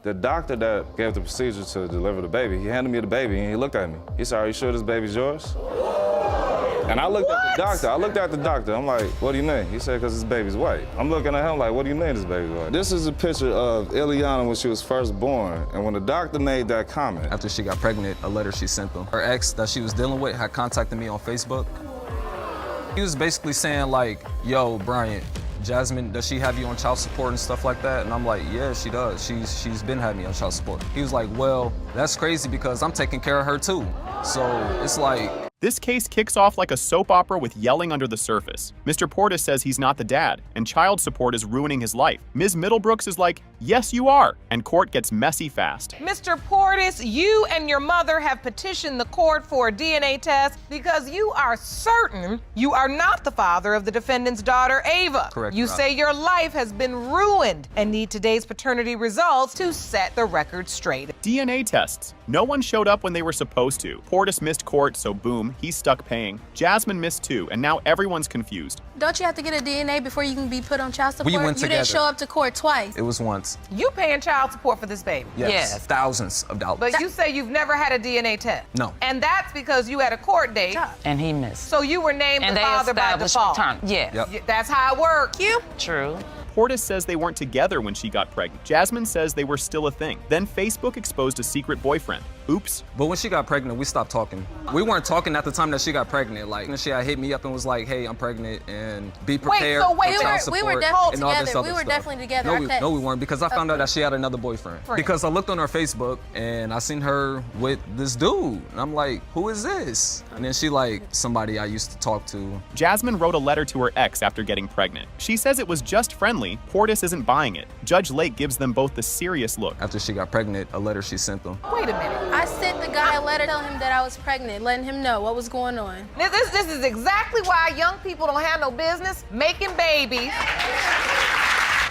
The doctor that gave the procedure to deliver the baby, he handed me the baby and he looked at me. He said, "Are you sure this baby's yours?" And I looked at the doctor. I looked at the doctor. I'm like, "What do you mean?" He said, "Because this baby's white." I'm looking at him like, "What do you mean this baby's white?" This is a picture of Ileana when she was first born. And when the doctor made that comment. After she got pregnant, a letter she sent them. Her ex that she was dealing with had contacted me on Facebook. He was basically saying like, "Yo, Bryant, Jasmine, does she have you on child support and stuff like that?" And I'm like, "Yeah, she does. She's been having me on child support." He was like, "Well, that's crazy because I'm taking care of her too." So it's like... This case kicks off like a soap opera with yelling under the surface. Mr. Portis says he's not the dad, and child support is ruining his life. Ms. Middlebrooks is like, "Yes, you are," and court gets messy fast. Mr. Portis, you and your mother have petitioned the court for a DNA test because you are certain you are not the father of the defendant's daughter, Ava. Correct. You say your life has been ruined and need today's paternity results to set the record straight. DNA tests. No one showed up when they were supposed to. Portis missed court, so boom, he's stuck paying. Jasmine missed too, and now everyone's confused. Don't you have to get a DNA before you can be put on child support? We went You together. didn't show up to court twice. It was once. You paying child support for this baby? Yes. Thousands of dollars. But you say you've never had a DNA test? No. And that's because you had a court date. And he missed. So you were named And the they father by established default. paternity. Yeah. Yep. That's how it works. True. Portis says they weren't together when she got pregnant. Jasmine says they were still a thing. Then Facebook exposed a secret boyfriend. Oops. But when she got pregnant, we stopped talking. We weren't talking at the time that she got pregnant. Like, she had hit me up and was like, "Hey, I'm pregnant and be prepared so wait, for child we support were definitely and all this together. other We were stuff." definitely together. No, Our text. no, we weren't, because I found out that she had another boyfriend. Because I looked on her Facebook and I seen her with this dude. And I'm like, "Who is this?" And then she like, "Somebody I used to talk to." Jasmine wrote a letter to her ex after getting pregnant. She says it was just friendly. Portis isn't buying it. Judge Lake gives them both the serious look. After she got pregnant, a letter she sent them. Wait a minute. I sent the guy a letter telling him that I was pregnant, letting him know what was going on. This is exactly why young people don't have no business making babies.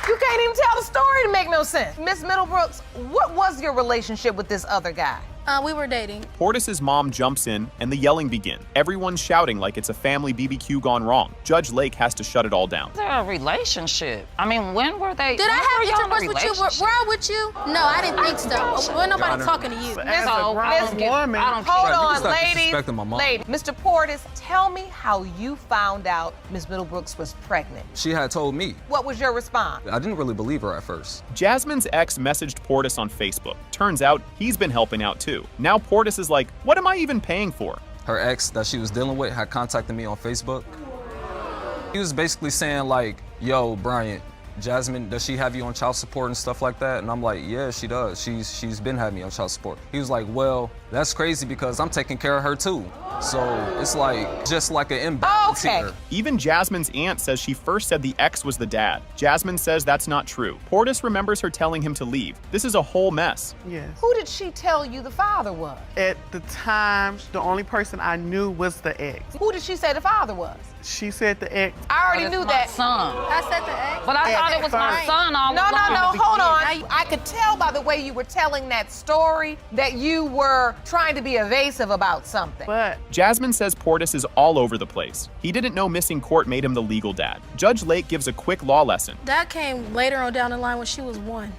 You can't even tell the story to make no sense. Miss Middlebrooks, what was your relationship with this other guy? We were dating. Portis's mom jumps in and the yelling begins. Everyone's shouting like it's a family BBQ gone wrong. Judge Lake has to shut it all down. Their relationship. I mean, when were they? Did I have y'all in a intercourse with you? Were I with you? No, I didn't think so. Well, nobody talking to you. As a grown woman, I don't Hold care. on, stop ladies. disrespecting my mom. Ladies. Mr. Portis, tell me how you found out Miss Middlebrooks was pregnant. She had told me. What was your response? I didn't really believe her at first. Jasmine's ex messaged Portis on Facebook. Turns out he's been helping out too. Now Portis is like, "What am I even paying for?" Her ex that she was dealing with had contacted me on Facebook. He was basically saying like, "Yo, Bryant, Jasmine, does she have you on child support and stuff like that?" And I'm like, "Yeah, she does. She's been having me on child support." He was like, "Well, that's crazy because I'm taking care of her too." So it's like, just like an imbalance here. Even Jasmine's aunt says she first said the ex was the dad. Jasmine says that's not true. Portis remembers her telling him to leave. This is a whole mess. Yes. Who did she tell you the father was? At the time, the only person I knew was the ex. Who did she say the father was? She said the ex. I already knew that. Son. I said the ex. But I thought it was my son all No, along. hold on. I could tell by the way you were telling that story that you were trying to be evasive about something. But Jasmine says Portis is all over the place. He didn't know missing court made him the legal dad. Judge Lake gives a quick law lesson. That came later on down the line when she was 1.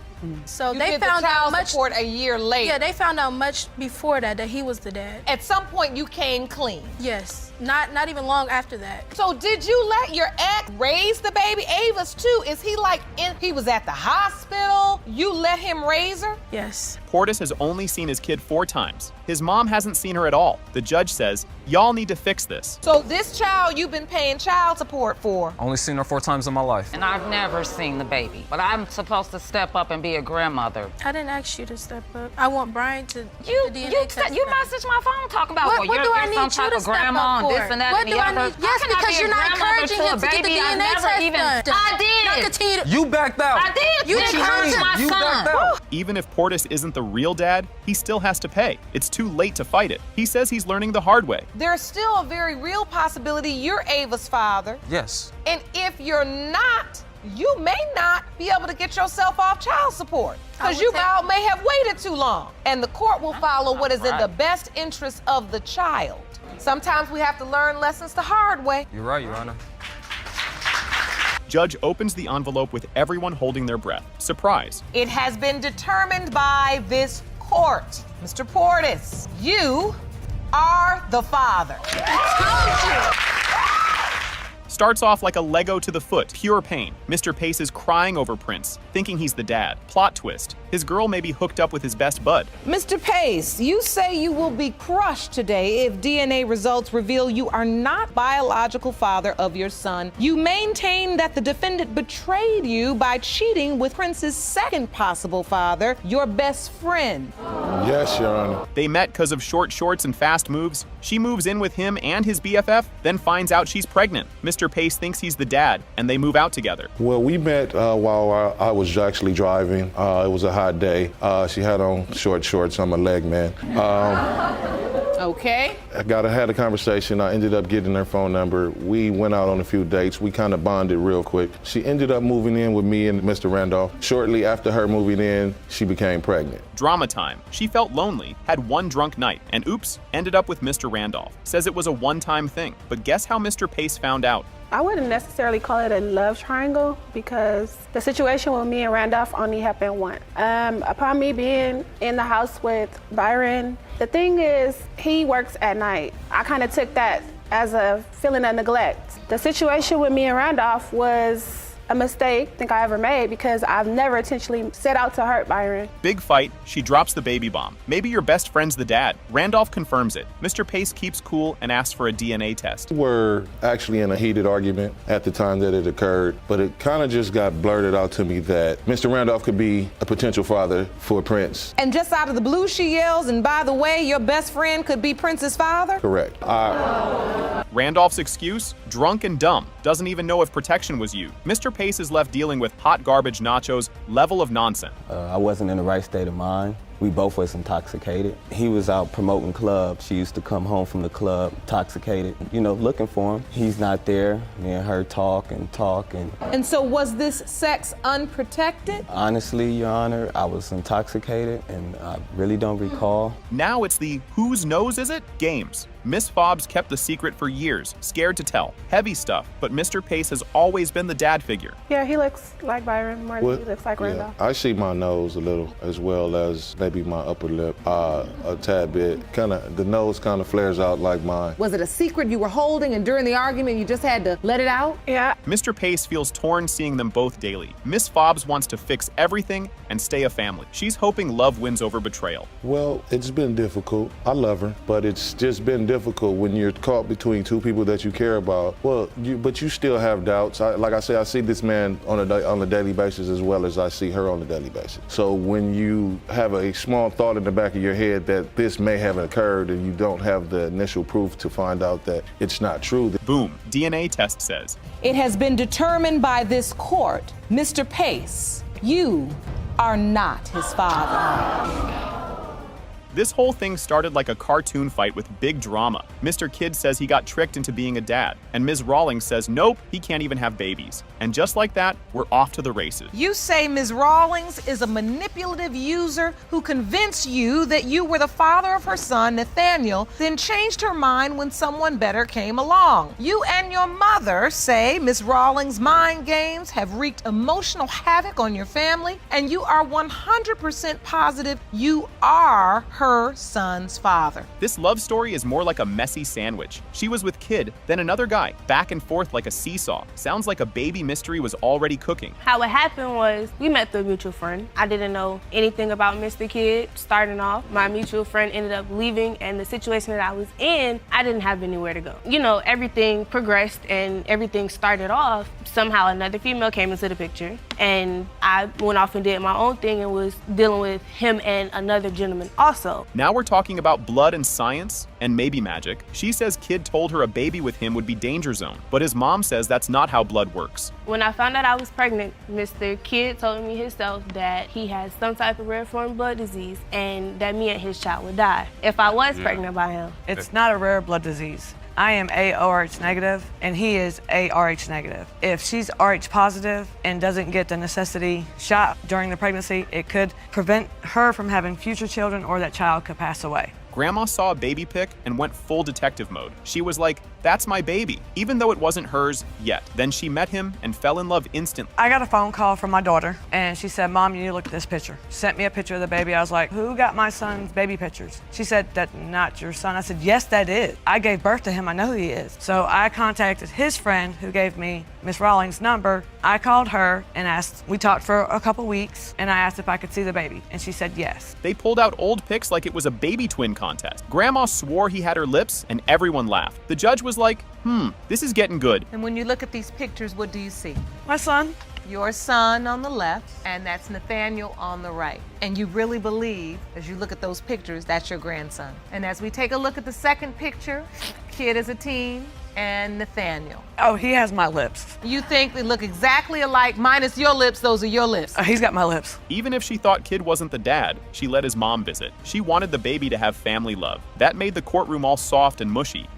So You they did found the out child much. support a year later. Yeah, they found out much before that he was the dad. At some point, you came clean. Yes, not even long after that. So did you let your ex raise the baby? Ava's too. Is he like he was at the hospital? You let him raise her? Yes. Portis has only seen his kid 4 times. His mom hasn't seen her at all. The judge says, "Y'all need to fix this." So this child you've been paying child support for. Only seen her 4 times in my life. And I've never seen the baby. But I'm supposed to step up and be a grandmother. I didn't ask you to step up. I want Brian to You do the DNA test. messaged my phone talking about What well, do you're I need some you type to of step grandma up and for? this and that What and do the I other. need? Yes, How can I because be a you're not grandmother encouraging to a him to get the baby I've DNA never test even done. I did. Not continue to. You backed out. I did. You This encouraged is him. my You son. backed out. Even if Portis isn't the real dad, he still has to pay. It's too late to fight it. He says he's learning the hard way. There's still a very real possibility you're Ava's father. Yes. And if you're not, you may not be able to get yourself off child support because you may have waited too long. And the court will follow what is in the best interest of the child. Sometimes we have to learn lessons the hard way. You're right, Your Honor. Judge opens the envelope with everyone holding their breath. Surprise. It has been determined by this court. Mr. Portis, you are the father. Starts off like a Lego to the foot, pure pain. Mr. Pace is crying over Prince, thinking he's the dad. Plot twist. His girl may be hooked up with his best bud. Mr. Pace, you say you will be crushed today if DNA results reveal you are not biological father of your son. You maintain that the defendant betrayed you by cheating with Prince's second possible father, your best friend. Yes, Your Honor. They met because of short shorts and fast moves. She moves in with him and his BFF, then finds out she's pregnant. Mr. Pace thinks he's the dad, and they move out together. Well, we met while I was actually driving. It was a hot day. She had on short shorts. I'm a leg man. Okay. I had a conversation. I ended up getting her phone number. We went out on a few dates. We kind of bonded real quick. She ended up moving in with me and Mr. Randolph. Shortly after her moving in, she became pregnant. Drama time. She felt lonely, had one drunk night, and oops, ended up with Mr. Randolph. Says it was a one-time thing. But guess how Mr. Pace found out? I wouldn't necessarily call it a love triangle because the situation with me and Randolph only happened once. Upon me being in the house with Byron, the thing is, he works at night. I kind of took that as a feeling of neglect. The situation with me and Randolph was a mistake I think I ever made because I've never intentionally set out to hurt Byron. Big fight, she drops the baby bomb. Maybe your best friend's the dad. Randolph confirms it. Mr. Pace keeps cool and asks for a DNA test. We were actually in a heated argument at the time that it occurred, but it kind of just got blurted out to me that Mr. Randolph could be a potential father for Prince. And just out of the blue, she yells, and by the way, your best friend could be Prince's father? Correct. Randolph's excuse? Drunk and dumb. Doesn't even know if protection was used. Mr. Pace is left dealing with hot garbage nachos level of nonsense. I wasn't in the right state of mind. We both was intoxicated. He was out promoting clubs. She used to come home from the club intoxicated, looking for him. He's not there. Me and her talk. And so was this sex unprotected? Honestly, Your Honor, I was intoxicated and I really don't recall. Now it's the whose nose is it games. Miss Fobbs kept the secret for years, scared to tell. Heavy stuff, but Mr. Pace has always been the dad figure. Yeah, he looks like Byron more than he looks like Randolph. Yeah, I see my nose a little as well as maybe my upper lip a tad bit. The nose kind of flares out like mine. Was it a secret you were holding and during the argument you just had to let it out? Yeah. Mr. Pace feels torn seeing them both daily. Miss Fobbs wants to fix everything and stay a family. She's hoping love wins over betrayal. Well, it's been difficult. I love her, but it's just been difficult when you're caught between two people that you care about. But you still have doubts. Like I say, I see this man on a daily basis as well as I see her on a daily basis. So when you have a small thought in the back of your head that this may have occurred and you don't have the initial proof to find out that it's not true. Boom, DNA test says. It has been determined by this court, Mr. Pace, you are not his father. This whole thing started like a cartoon fight with big drama. Mr. Kidd says he got tricked into being a dad, and Ms. Rawlings says nope, he can't even have babies. And just like that, we're off to the races. You say Ms. Rawlings is a manipulative user who convinced you that you were the father of her son, Nathaniel, then changed her mind when someone better came along. You and your mother say Ms. Rawlings' mind games have wreaked emotional havoc on your family, and you are 100% positive you are her son's father. This love story is more like a messy sandwich. She was with Kidd, then another guy, back and forth like a seesaw. Sounds like a baby mystery was already cooking. How it happened was we met through a mutual friend. I didn't know anything about Mr. Kidd. Starting off, my mutual friend ended up leaving, and the situation that I was in, I didn't have anywhere to go. Everything progressed and everything started off. Somehow another female came into the picture, and I went off and did my own thing and was dealing with him and another gentleman also. Now we're talking about blood and science and maybe magic. She says Kidd told her a baby with him would be danger zone, but his mom says that's not how blood works. When I found out I was pregnant, Mr. Kidd told me himself that he had some type of rare form blood disease and that me and his child would die if I was pregnant by him. It's not a rare blood disease. I am ARH negative and he is ARH negative. If she's RH positive and doesn't get the necessity shot during the pregnancy, it could prevent her from having future children or that child could pass away. Grandma saw a baby pic and went full detective mode. She was like, "That's my baby," even though it wasn't hers yet. Then she met him and fell in love instantly. I got a phone call from my daughter, and she said, "Mom, you need to look at this picture." She sent me a picture of the baby. I was like, "Who got my son's baby pictures?" She said, "That's not your son." I said, "Yes, that is. I gave birth to him. I know who he is." So I contacted his friend who gave me Miss Rawlings' number. I called her and asked. We talked for a couple weeks, and I asked if I could see the baby, and she said yes. They pulled out old pics like it was a baby twin contest. Grandma swore he had her lips, and everyone laughed. The judge was like, this is getting good. And when you look at these pictures, what do you see? My son. Your son on the left, and that's Nathaniel on the right. And you really believe, as you look at those pictures, that's your grandson. And as we take a look at the second picture, kid is a teen, and Nathaniel. Oh, he has my lips. You think they look exactly alike, minus your lips, those are your lips. He's got my lips. Even if she thought kid wasn't the dad, she let his mom visit. She wanted the baby to have family love. That made the courtroom all soft and mushy.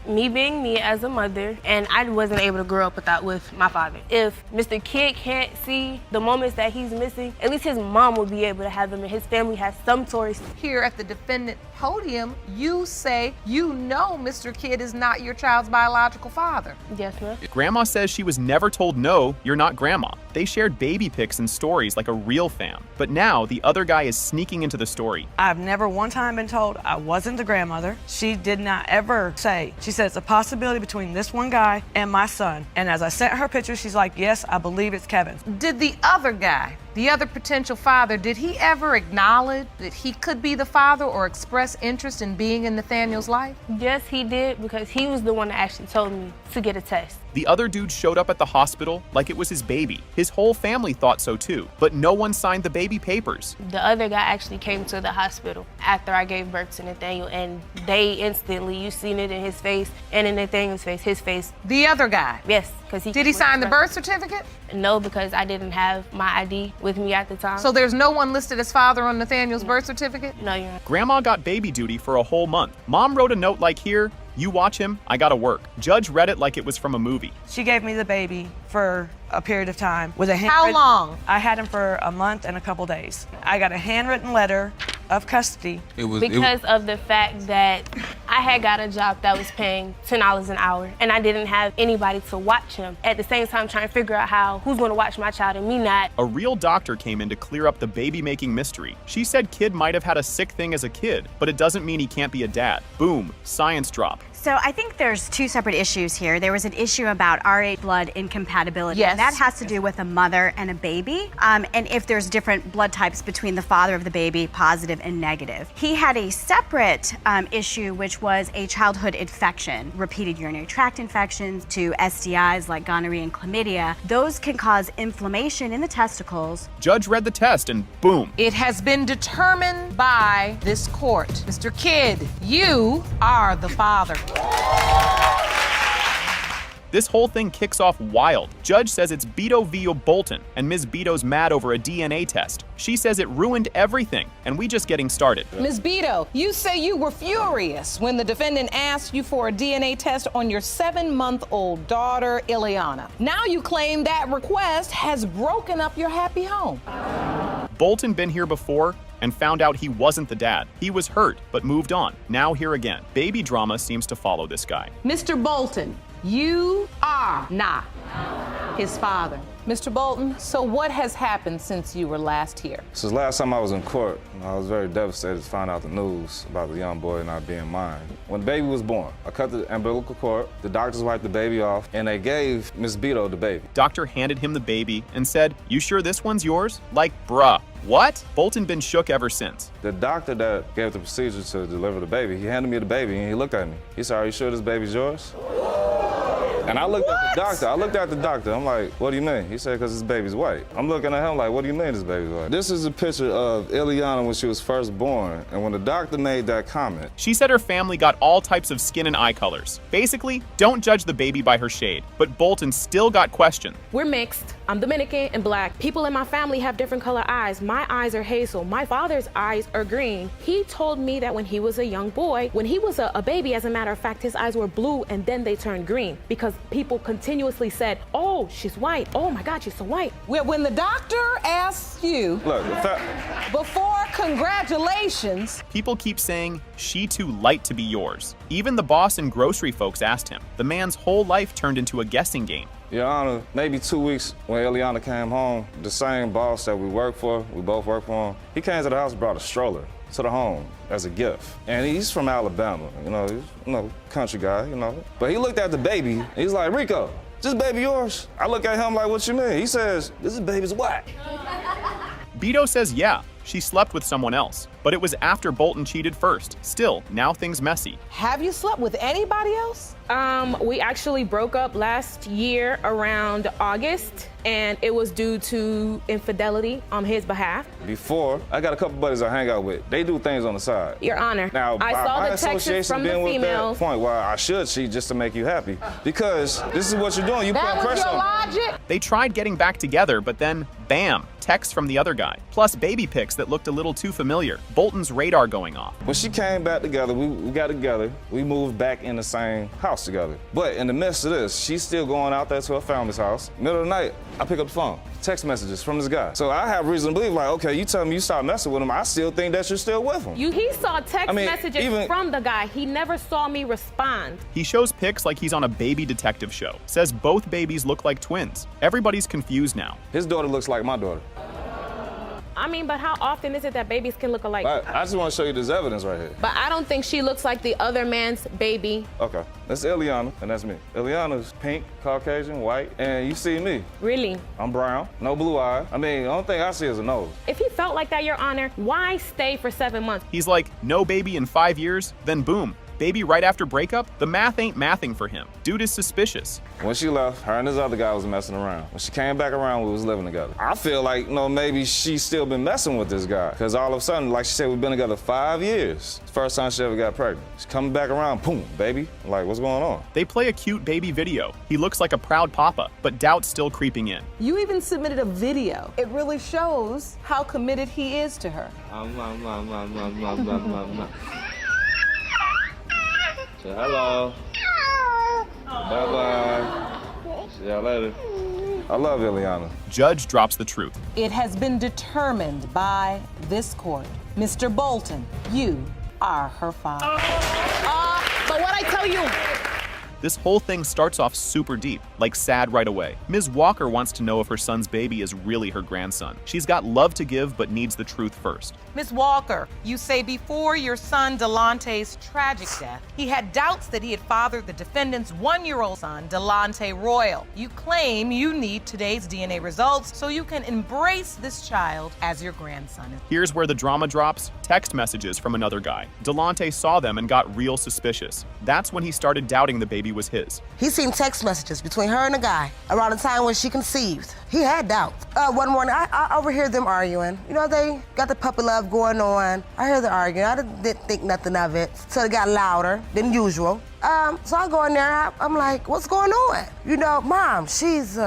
Me being me as a mother, and I wasn't able to grow up with my father. If Mr. Kid can't see the moments that he's missing, at least his mom will be able to have them, and his family has some choice. Here at the defendant podium, you say you know Mr. Kid is not your child's biological father. Yes, ma'am. Grandma says she was never told, "No, you're not grandma." They shared baby pics and stories like a real fam. But now the other guy is sneaking into the story. I've never one time been told I wasn't the grandmother. She did not ever say. She said it's a possibility between this one guy and my son. And as I sent her picture, she's like, "Yes, I believe it's Kevin." Did the other guy, the other potential father, did he ever acknowledge that he could be the father or express interest in being in Nathaniel's life? Yes, he did, because he was the one that actually told me to get a test. The other dude showed up at the hospital like it was his baby. His whole family thought so too, but no one signed the baby papers. The other guy actually came to the hospital after I gave birth to Nathaniel, and they instantly, you seen it in his face and in Nathaniel's face, his face. The other guy? Yes, because he. Did he sign the birth certificate? No, because I didn't have my ID with me at the time. So there's no one listed as father on Nathaniel's birth certificate? No, you're not. Grandma got baby duty for a whole month. Mom wrote a note like, "Here, you watch him, I gotta work." Judge read it like it was from a movie. She gave me the baby for a period of time with a How long? I had him for a month and a couple days. I got a handwritten letter of custody. Because of the fact that I had got a job that was paying $10 an hour, and I didn't have anybody to watch him. At the same time, trying to figure out who's going to watch my child and me not. A real doctor came in to clear up the baby-making mystery. She said kid might have had a sick thing as a kid, but it doesn't mean he can't be a dad. Boom, science drop. So I think there's two separate issues here. There was an issue about RH blood incompatibility. Yes. And that has to do with a mother and a baby, and if there's different blood types between the father of the baby, positive and negative. He had a separate issue, which was a childhood infection, repeated urinary tract infections to STIs like gonorrhea and chlamydia. Those can cause inflammation in the testicles. Judge read the test and boom. It has been determined by this court. Mr. Kidd, you are the father. This whole thing kicks off wild. Judge says it's Beto v. Bolton, and Ms. Beto's mad over a DNA test. She says it ruined everything, and we just getting started. Ms. Beto, you say you were furious when the defendant asked you for a DNA test on your 7-month-old daughter, Ileana. Now you claim that request has broken up your happy home. Bolton been here before and found out he wasn't the dad. He was hurt, but moved on. Now here again. Baby drama seems to follow this guy. Mr. Bolton, you are not his father. Mr. Bolton, so what has happened since you were last here? Since last time I was in court, I was very devastated to find out the news about the young boy not being mine. When the baby was born, I cut the umbilical cord, the doctors wiped the baby off, and they gave Miss Beto the baby. Doctor handed him the baby and said, "You sure this one's yours?" Like, bruh. What? Bolton been shook ever since. The doctor that gave the procedure to deliver the baby, he handed me the baby and he looked at me. He said, "Are you sure this baby's yours?" And I looked at the doctor. I'm like, "What do you mean?" He said, "Because this baby's white." I'm looking at him like, "What do you mean this baby's white?" This is a picture of Ileana when she was first born. And when the doctor made that comment, she said her family got all types of skin and eye colors. Basically, don't judge the baby by her shade. But Bolton still got questioned. We're mixed. I'm Dominican and black. People in my family have different color eyes. My eyes are hazel. My father's eyes are green. He told me that when he was a young boy, when he was a baby, as a matter of fact, his eyes were blue and then they turned green because people continuously said, oh, she's white. Oh my God, she's so white. When the doctor asks you, Look, before congratulations, People keep saying, she too light to be yours. Even the boss and grocery folks asked him. The man's whole life turned into a guessing game. Your Honor, maybe 2 weeks when Ileana came home, the same boss that we both work for him, he came to the house and brought a stroller to the home as a gift. And he's from Alabama, he's country guy, But he looked at the baby, and he's like, Rico, this baby yours? I look at him like, what you mean? He says, this baby's white. Beto says yeah, she slept with someone else, but it was after Bolton cheated first. Still, now things messy. have you slept with anybody else? We actually broke up last year around August, and it was due to infidelity on his behalf. Before, I got a couple buddies I hang out with. They do things on the side. Your Honor, Now, I saw my the texts association from the being with that females. point where I should cheat just to make you happy. Because this is what you're doing. You That putting was pressure your on me. logic? They tried getting back together, but then, bam, text from the other guy. Plus baby pics that looked a little too familiar. Bolton's radar going off. When she came back together, we got together. We moved back in the same house together. But in the midst of this, she's still going out there to her family's house. Middle of the night, I pick up the phone. Text messages from this guy. So I have reason to believe, like, okay, you tell me you stopped messing with him. I still think that you're still with him. He saw text messages even- from the guy. He never saw me respond. He shows pics like he's on a baby detective show. Says both babies look like twins. Everybody's confused now. His daughter looks like my daughter. But how often is it that babies can look alike? I just want to show you this evidence right here. But I don't think she looks like the other man's baby. Okay, that's Ileana, and that's me. Ileana's pink, Caucasian, white, and you see me. Really? I'm brown, no blue eye. The only thing I see is a nose. If he felt like that, Your Honor, why stay for 7 months? He's like, no baby in 5 years, then boom. Baby right after breakup? The math ain't mathing for him. Dude is suspicious. When she left, her and this other guy was messing around. When she came back around, we was living together. I feel like, maybe she's still been messing with this guy. Because all of a sudden, like she said, we've been together 5 years. It's the first time she ever got pregnant. She's coming back around, boom, baby. Like, what's going on? They play a cute baby video. He looks like a proud papa, but doubt's still creeping in. You even submitted a video. It really shows how committed he is to her. Say hello. Bye-bye. See y'all later. I love Ileana. Judge drops the truth. It has been determined by this court. Mr. Bolton, you are her father. But what I tell you, This whole thing starts off super deep, like sad right away. Ms. Walker wants to know if her son's baby is really her grandson. She's got love to give, but needs the truth first. Ms. Walker, you say before your son Delonte's tragic death, he had doubts that he had fathered the defendant's 1-year-old son, Delonte Royal. You claim you need today's DNA results so you can embrace this child as your grandson. Here's where the drama drops. Text messages from another guy. Delonte saw them and got real suspicious. That's when he started doubting the baby was his. He seen text messages between her and the guy around the time when she conceived. He had doubts. One morning, I overhear them arguing. They got the puppy love going on. I hear them arguing. I didn't think nothing of it. So it got louder than usual. So I go in there, I'm like, what's going on? Mom, she's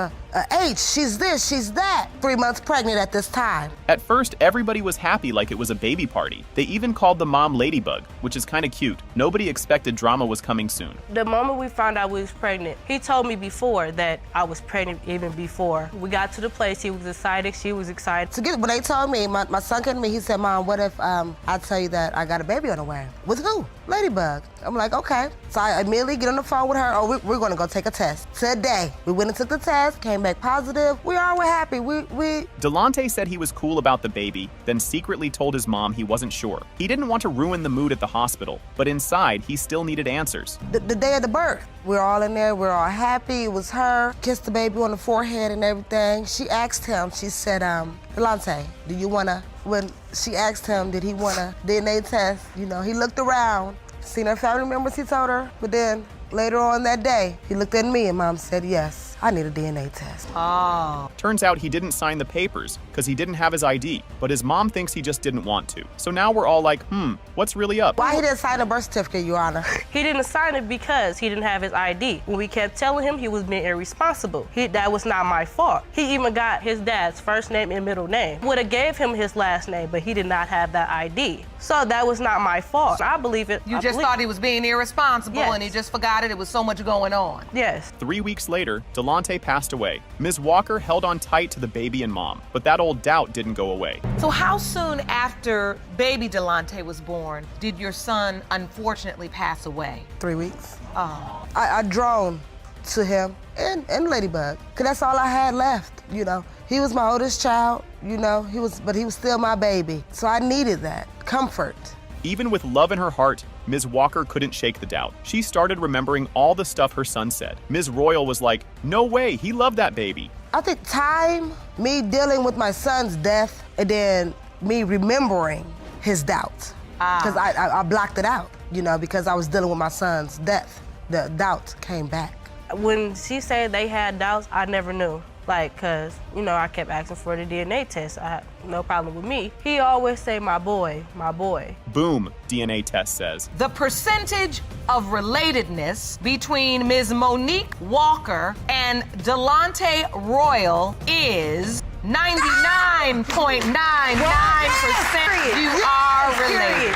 H, she's this, she's that. 3 months pregnant at this time. At first, everybody was happy like it was a baby party. They even called the mom Ladybug, which is kind of cute. Nobody expected drama was coming soon. the moment we found out we was pregnant, he told me before that I was pregnant even before. We got to the place, he was excited, she was excited. When they told me, my son came to me, he said, Mom, what if I tell you that I got a baby on the way? With who? Ladybug. I'm like, okay. So I immediately get on the phone with her. Oh, we're gonna go take a test today. We went and took the test, came back positive. We all were happy. Delonte said he was cool about the baby, then secretly told his mom he wasn't sure. He didn't want to ruin the mood at the hospital, but inside, he still needed answers. The day of the birth, we're all in there, we're all happy. It was her, kissed the baby on the forehead and everything. She asked him, she said, Delonte, do you wanna, when she asked him, did he want a DNA test? He looked around, seen her family members, he told her, but then later on that day, he looked at me and Mom said yes. I need a DNA test. Oh. Turns out he didn't sign the papers because he didn't have his ID, but his mom thinks he just didn't want to. So now we're all like, what's really up? Why he didn't sign a birth certificate, Your Honor? He didn't sign it because he didn't have his ID. When we kept telling him he was being irresponsible, that was not my fault. He even got his dad's first name and middle name. Would have gave him his last name, but he did not have that ID. So that was not my fault. I believe it. You just thought he was being irresponsible, Yes. and he just forgot it. It was so much going on. Yes. 3 weeks later, Delonte passed away. Ms. Walker held on tight to the baby and mom, but that old doubt didn't go away. So how soon after baby Delonte was born did your son unfortunately pass away? 3 weeks. Oh. I drone to him and Ladybug, because that's all I had left, you know. He was my oldest child, you know, but he was still my baby. So I needed that comfort. Even with love in her heart, Ms. Walker couldn't shake the doubt. She started remembering all the stuff her son said. Ms. Royal was like, no way, he loved that baby. I think time, me dealing with my son's death, and then me remembering his doubt. Because I blocked it out, you know, because I was dealing with my son's death. The doubt came back. When she said they had doubts, I never knew. Like, cause, you know, I kept asking for the DNA test. I had no problem with me. He always say, my boy, my boy. Boom, DNA test says. The percentage of relatedness between Ms. Monique Walker and Delonte Royal is 99.99%. You are related.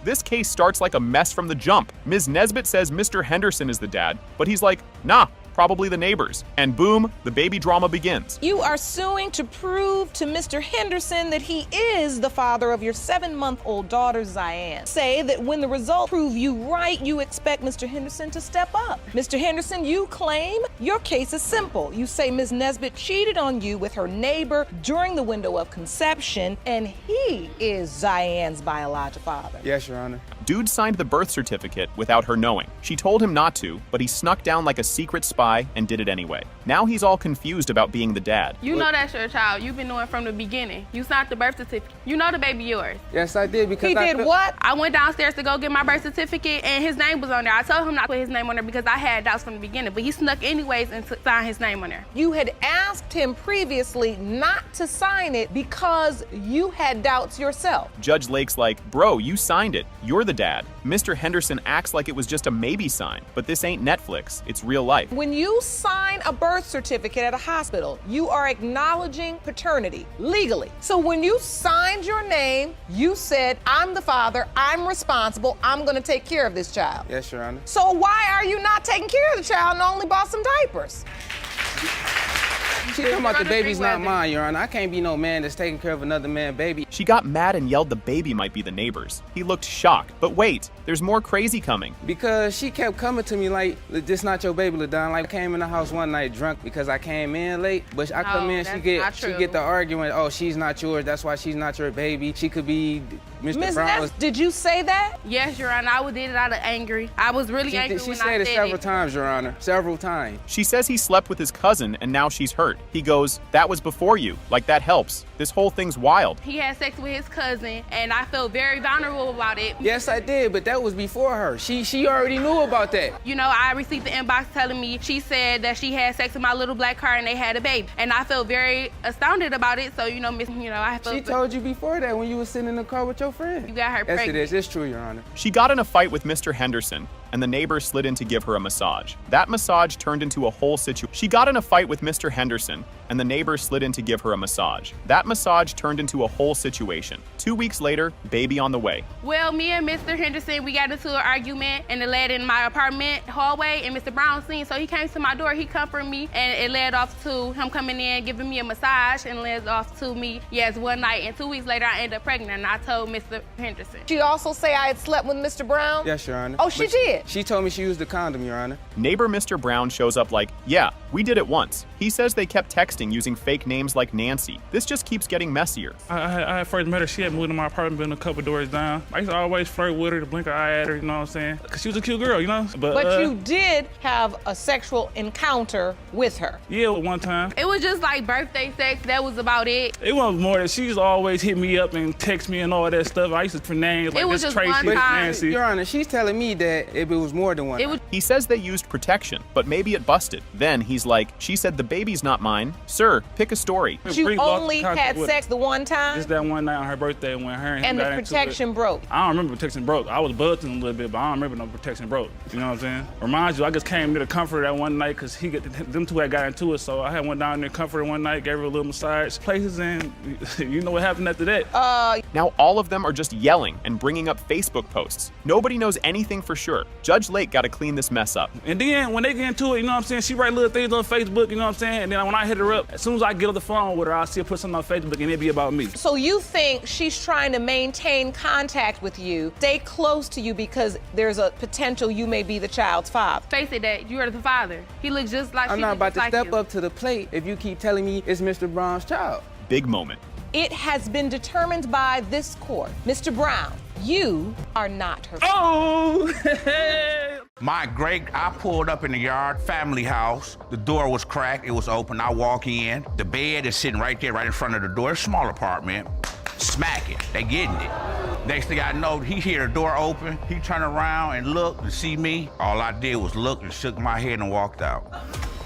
This case starts like a mess from the jump. Ms. Nesbitt says Mr. Henderson is the dad, but he's like, nah, probably the neighbors. And boom, the baby drama begins. You are suing to prove to Mr. Henderson that he is the father of your 7-month-old daughter, Zion. Say that when the results prove you right, you expect Mr. Henderson to step up. Mr. Henderson, you claim your case is simple. You say Ms. Nesbitt cheated on you with her neighbor during the window of conception, and he is Zion's biological father. Yes, Your Honor. Dude signed the birth certificate without her knowing. She told him not to, but he snuck down like a secret spy and did it anyway. Now he's all confused about being the dad. You know that's your child. You've been knowing from the beginning. You signed the birth certificate. You know the baby yours. Yes, I did because He did what? I went downstairs to go get my birth certificate and his name was on there. I told him not to put his name on there because I had doubts from the beginning, but he snuck anyways and signed his name on there. You had asked him previously not to sign it because you had doubts yourself. Judge Lake's like, bro, you signed it. You're the dad. Mr. Henderson acts like it was just a maybe sign, but this ain't Netflix. It's real life. When you sign a birth certificate at a hospital, you are acknowledging paternity legally. So when you signed your name, you said, I'm the father, I'm responsible, I'm gonna take care of this child. Yes, Your Honor. So why are you not taking care of the child and only bought some diapers? She talking about the baby's not mine, Your Honor. I can't be no man that's taking care of another man's baby. She got mad and yelled the baby might be the neighbor's. He looked shocked, but wait, there's more crazy coming. Because she kept coming to me like, this not your baby, LaDon. Like, I came in the house one night drunk because I came in late, but I come in, she get the argument, oh, she's not yours, that's why she's not your baby. She could be Mr. Brown. Did you say that? Yes, Your Honor. I did it out of angry. I was really angry when I said it. She said it several times, Your Honor. Several times. She says he slept with his cousin and now she's hurt. He goes, that was before you. Like, that helps. This whole thing's wild. He had sex with his cousin, and I felt very vulnerable about it. Yes, I did, but that was before her. She already knew about that. You know, I received the inbox telling me she said that she had sex with my little black car and they had a baby. And I felt very astounded about it. So, I felt... She told you before that when you were sitting in the car with your friend. You got her Yes, pregnant. it is. It's true, Your Honor. She got in a fight with Mr. Henderson, and the neighbor slid in to give her a massage. That massage turned into a whole situation. She got in a fight with Mr. Henderson, and the neighbor slid in to give her a massage. That massage turned into a whole situation. 2 weeks later, baby on the way. Well, me and Mr. Henderson, we got into an argument, and it led in my apartment hallway, and Mr. Brown seen, so he came to my door, he comforted me, and it led off to him coming in, giving me a massage, and led off to me, yes, one night, and 2 weeks later, I ended up pregnant, and I told Mr. Henderson. She also say I had slept with Mr. Brown? Yes, Your Honor. Oh, she did? She told me she used the condom, Your Honor. Neighbor Mr. Brown shows up like, yeah, we did it once. He says they kept texting using fake names like Nancy. This just keeps getting messier. I first met her, she had moved to my apartment, been a couple doors down. I used to always flirt with her, to blink an eye at her, you know what I'm saying? Because she was a cute girl, you know? But you did have a sexual encounter with her. Yeah, one time. It was just like birthday sex, that was about it. It wasn't more that she used to always hit me up and text me and all that stuff. I used to for names like It was this just Tracy, one time. Nancy. Your Honor, she's telling me that it if it was more than one. He says they used protection, but maybe it busted. Then he's like, she said the baby's not mine. Sir, pick a story. You only had sex the one time? Just that one night on her birthday when her and him And the got into protection it. broke? I don't remember protection broke. I was buzzing a little bit, but I don't remember no protection broke. You know what I'm saying? Reminds you, I just came to the comfort that one night because them two had got into it, so I had went down there comfort one night, gave her a little massage places, and you know what happened after that. Now all of them are just yelling and bringing up Facebook posts. Nobody knows anything for sure. Judge Lake got to clean this mess up. And then when they get into it, you know what I'm saying, she write little things on Facebook, you know what I'm saying, and then when I hit her up, as soon as I get on the phone with her, I'll see her put something on Facebook and it'll be about me. So you think she's trying to maintain contact with you, stay close to you because there's a potential you may be the child's father? Face it, that you are the father. He looks just like I'm not about to step up to the plate if you keep telling me it's Mr. Brown's child. Big moment. It has been determined by this court. Mr. Brown, you are not her father. Oh! I pulled up in the yard, family house. The door was cracked, it was open. I walk in, the bed is sitting right there, right in front of the door. It's a small apartment. Smack it, they getting it. Next thing I know, he hear the door open. He turned around and looked to see me. All I did was look and shook my head and walked out.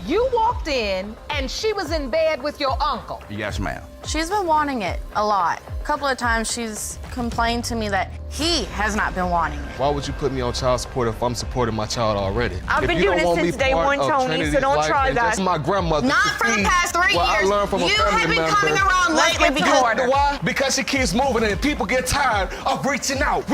You walked in and she was in bed with your uncle. Yes, ma'am. She's been wanting it a lot. A couple of times she's complained to me that he has not been wanting it. Why would you put me on child support if I'm supporting my child already? I've If been you doing don't it want me since day part one, of Tony, so Trinity's don't life, try then that. Just my grandmother. Not to for the feed past 3 what years. I learned from a You family have been member. coming around Let's lately get to because- order. Why? Because she keeps moving and people get tired of reaching out.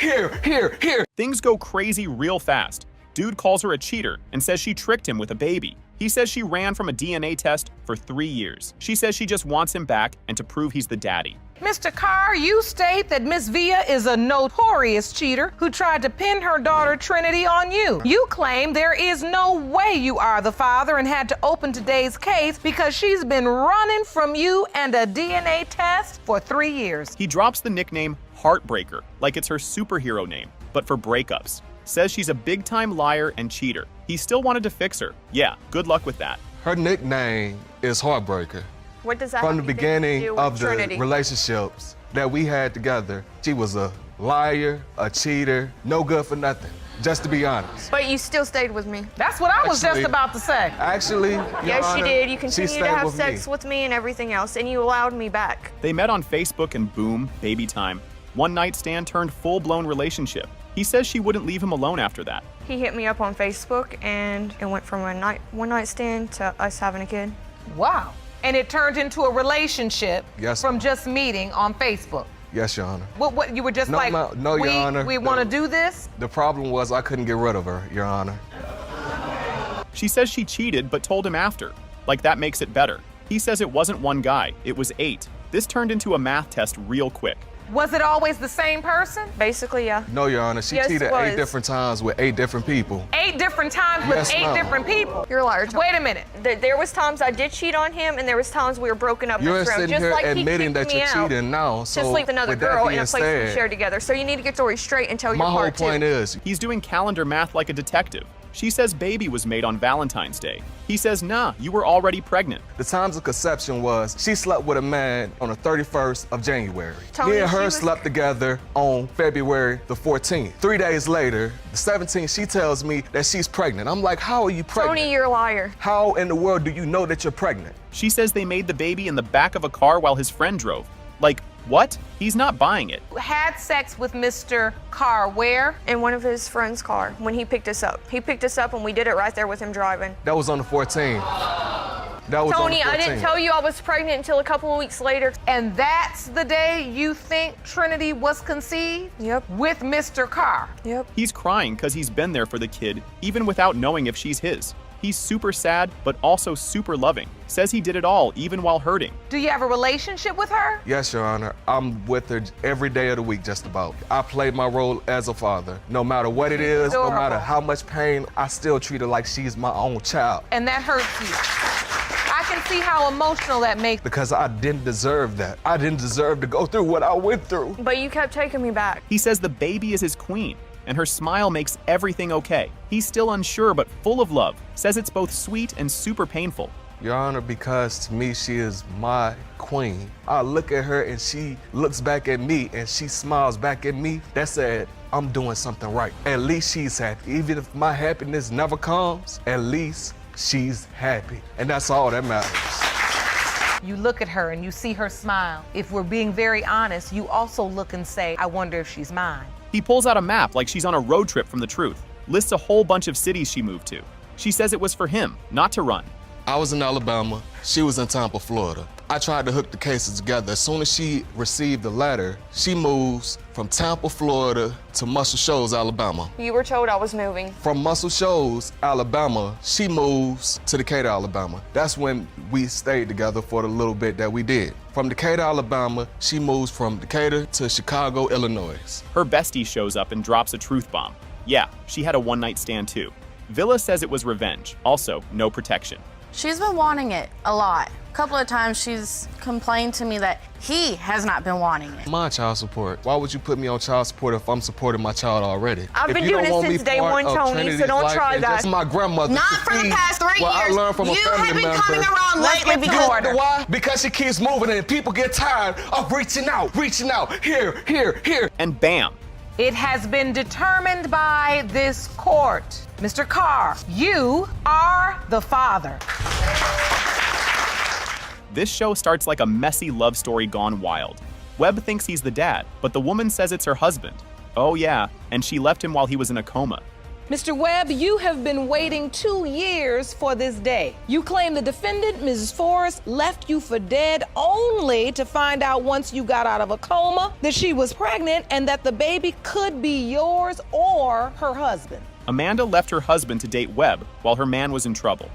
Here. Things go crazy real fast. Dude calls her a cheater and says she tricked him with a baby. He says she ran from a DNA test for 3 years. She says she just wants him back and to prove he's the daddy. Mr. Carr, you state that Miss Villa is a notorious cheater who tried to pin her daughter Trinity on you. You claim there is no way you are the father and had to open today's case because she's been running from you and a DNA test for 3 years. He drops the nickname Heartbreaker like it's her superhero name, but for breakups. Says she's a big-time liar and cheater. He still wanted to fix her. Yeah, good luck with that. Her nickname is Heartbreaker. What does that From the have anything to beginning do with of the Trinity? relationships that we had together, she was a liar, a cheater, no good for nothing, just to be honest. But you still stayed with me. That's what I was just about to say. Actually, Your Yes, Honor, you did. You she continued stayed to have with sex me. with me and everything else, and you allowed me back. They met on Facebook and boom, baby time. One night stand turned full-blown relationship. He says she wouldn't leave him alone after that. He hit me up on Facebook, and it went from a one night stand to us having a kid. Wow. And it turned into a relationship Yes. from just meeting on Facebook. Yes, Your Honor. What you were just No, like, no, Your Honor. we want to do this? The problem was I couldn't get rid of her, Your Honor. She says she cheated but told him after. Like that makes it better. He says it wasn't one guy, it was 8. This turned into a math test real quick. Was it always the same person? Basically, yeah. No, Your Honor. She Yes, cheated it was. 8 different times with 8 different people. 8 different times with Yes, 8 ma'am. different people. You're a liar. Tony. Wait a minute. There was times I did cheat on him, and there was times we were broken up. You're messed around, sitting just here like he admitting kicked that me you're out cheating now. to So sleep with another with that girl in being a place we said, shared together. So you need to get the story straight and tell your my whole part too. point is, He's doing calendar math like a detective. She says baby was made on Valentine's Day. He says, nah, you were already pregnant. the times of conception was she slept with a man on the 31st of January. Tony, Me and she her was- slept together on February the 14th. 3 days later, the 17th, she tells me that she's pregnant. I'm like, how are you pregnant? Tony, you're a liar. How in the world do you know that you're pregnant? She says they made the baby in the back of a car while his friend drove. Like, what? He's not buying it. Had sex with Mr. Carr where? In one of his friend's car when he picked us up. He picked us up and we did it right there with him driving. That was on the 14th. That was Tony, on the 14th. I didn't tell you I was pregnant until a couple of weeks later. And that's the day you think Trinity was conceived? Yep. With Mr. Carr? Yep. He's crying because he's been there for the kid, even without knowing if she's his. He's super sad, but also super loving. Says he did it all, even while hurting. Do you have a relationship with her? Yes, Your Honor. I'm with her every day of the week, just about. I played my role as a father. No matter what it is, no Adorable. matter how much pain, I still treat her like she's my own child. And that hurts you. I can see how emotional that makes. Because I didn't deserve that. I didn't deserve to go through what I went through. But you kept taking me back. He says the baby is his queen, and her smile makes everything okay. He's still unsure, but full of love. Says it's both sweet and super painful. Your Honor, because to me, she is my queen. I look at her and she looks back at me and she smiles back at me. That said, I'm doing something right. At least she's happy. Even if my happiness never comes, at least she's happy. And that's all that matters. You look at her and you see her smile. If we're being very honest, you also look and say, I wonder if she's mine. He pulls out a map like she's on a road trip from the truth, lists a whole bunch of cities she moved to. She says it was for him, not to run. I was in Alabama, she was in Tampa, Florida. I tried to hook the cases together. As soon as she received the letter, she moves from Tampa, Florida to Muscle Shoals, Alabama. You were told I was moving. From Muscle Shoals, Alabama, she moves to Decatur, Alabama. That's when we stayed together for the little bit that we did. From Decatur, Alabama, she moves from Decatur to Chicago, Illinois. Her bestie shows up and drops a truth bomb. Yeah, she had a one-night stand too. Villa says it was revenge. Also, no protection. She's been wanting it a lot. A couple of times she's complained to me that he has not been wanting it. My child support. Why would you put me on child support if I'm supporting my child already? I've been doing it since day one, Tony, so don't try that. That's my grandmother. Not for the past 3 years. I learned from a family member. You have been coming around lately because... Why? Because she keeps moving and people get tired of reaching out. Here. And bam. It has been determined by this court. Mr. Carr, you are the father. This show starts like a messy love story gone wild. Webb thinks he's the dad, but the woman says it's her husband. Oh yeah, and she left him while he was in a coma. Mr. Webb, you have been waiting 2 years for this day. You claim the defendant, Mrs. Forrest, left you for dead only to find out once you got out of a coma that she was pregnant and that the baby could be yours or her husband. Amanda left her husband to date Webb while her man was in trouble.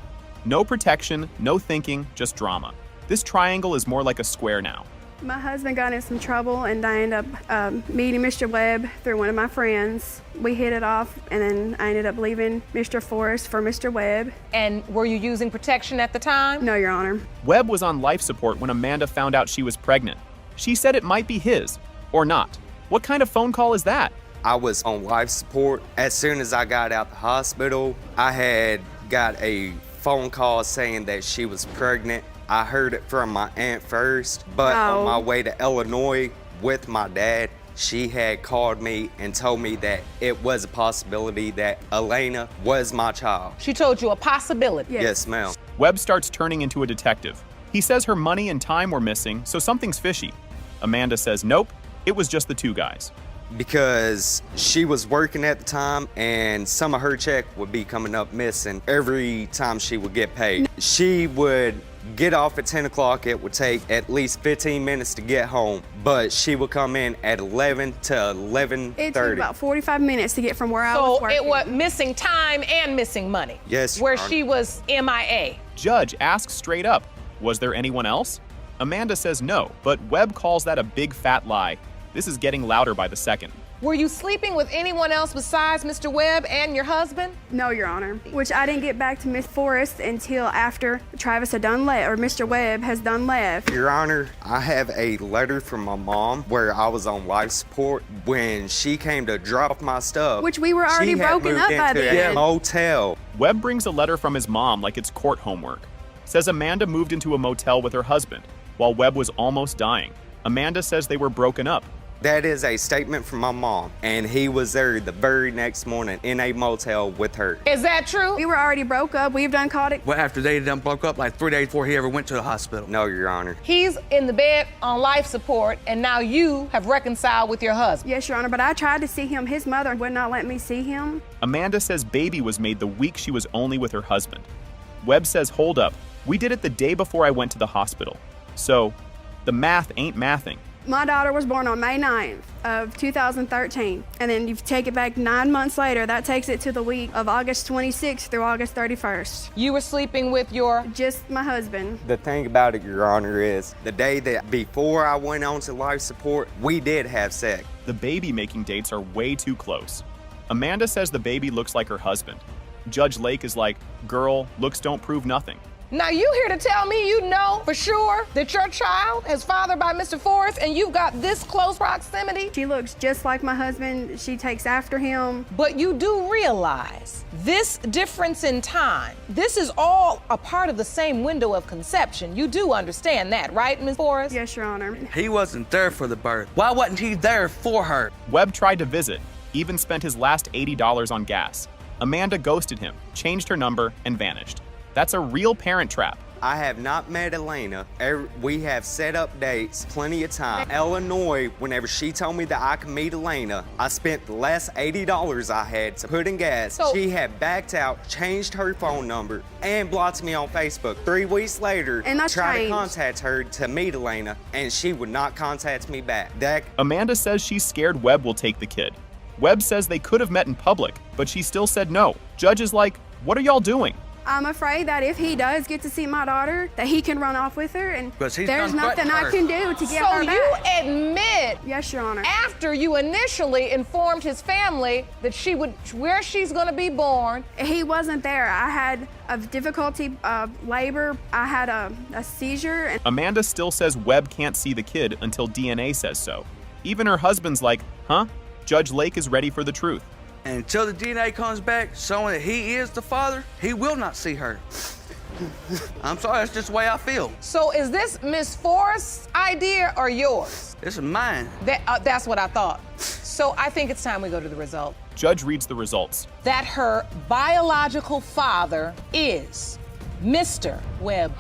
No protection, no thinking, just drama. This triangle is more like a square now. My husband got in some trouble and I ended up meeting Mr. Webb through one of my friends. We hit it off and then I ended up leaving Mr. Forrest for Mr. Webb. And were you using protection at the time? No, Your Honor. Webb was on life support when Amanda found out she was pregnant. She said it might be his, or not. What kind of phone call is that? I was on life support. As soon as I got out the hospital, I had got a phone call saying that she was pregnant. I heard it from my aunt first, but on my way to Illinois with my dad, she had called me and told me that it was a possibility that Elena was my child. She told you a possibility? Yes, ma'am. Webb starts turning into a detective. He says her money and time were missing, so something's fishy. Amanda says nope, it was just the two guys. Because she was working at the time and some of her check would be coming up missing every time she would get paid. She would get off at 10 o'clock. It would take at least 15 minutes to get home, but she would come in at 11 to 11:30. It took about 45 minutes to get from where I was working. So it was missing time and missing money. Yes, Where she was MIA. Judge asks straight up, was there anyone else? Amanda says no, but Webb calls that a big fat lie. This is getting louder by the second. Were you sleeping with anyone else besides Mr. Webb and your husband? No, Your Honor. Which I didn't get back to Miss Forrest until after Travis had done left, or Mr. Webb has done left. Your Honor, I have a letter from my mom where I was on life support when she came to drop off my stuff. Which we were already broken up by then. She had moved into a motel. Webb brings a letter from his mom like it's court homework. Says Amanda moved into a motel with her husband while Webb was almost dying. Amanda says they were broken up. That is a statement from my mom, and he was there the very next morning in a motel with her. Is that true? We were already broke up. We've done caught it. Well, after they done broke up, like 3 days before he ever went to the hospital. No, Your Honor. He's in the bed on life support, and now you have reconciled with your husband. Yes, Your Honor, but I tried to see him. His mother would not let me see him. Amanda says baby was made the week she was only with her husband. Webb says, hold up, we did it the day before I went to the hospital. So, the math ain't mathing. My daughter was born on May 9th of 2013. And then you take it back 9 months later, that takes it to the week of August 26th through August 31st. You were sleeping with your? Just my husband. The thing about it, Your Honor, is the day that before I went on to life support, we did have sex. The baby making dates are way too close. Amanda says the baby looks like her husband. Judge Lake is like, girl, looks don't prove nothing. Now you here to tell me you know for sure that your child is fathered by Mr. Forrest and you've got this close proximity? She looks just like my husband. She takes after him. But you do realize this difference in time, this is all a part of the same window of conception. You do understand that, right, Ms. Forrest? Yes, Your Honor. He wasn't there for the birth. Why wasn't he there for her? Webb tried to visit, even spent his last $80 on gas. Amanda ghosted him, changed her number, and vanished. That's a real parent trap. I have not met Elena. We have set up dates plenty of time. Illinois, whenever she told me that I could meet Elena, I spent the last $80 I had to put in gas. She had backed out, changed her phone number, and blocked me on Facebook. 3 weeks later, tried to contact her to meet Elena, and she would not contact me back. Amanda says she's scared Webb will take the kid. Webb says they could have met in public, but she still said no. Judge is like, what are y'all doing? I'm afraid that if he does get to see my daughter, that he can run off with her, and there's nothing I can do to get her back. So you admit, yes, Your Honor, after you initially informed his family that where she's gonna be born. He wasn't there. I had a difficulty of labor. I had a seizure. And Amanda still says Webb can't see the kid until DNA says so. Even her husband's like, huh? Judge Lake is ready for the truth. And until the DNA comes back showing that he is the father, he will not see her. I'm sorry, that's just the way I feel. So is this Miss Forrest's idea or yours? This is mine. That's what I thought. So I think it's time we go to the result. Judge reads the results. That her biological father is Mr. Webb.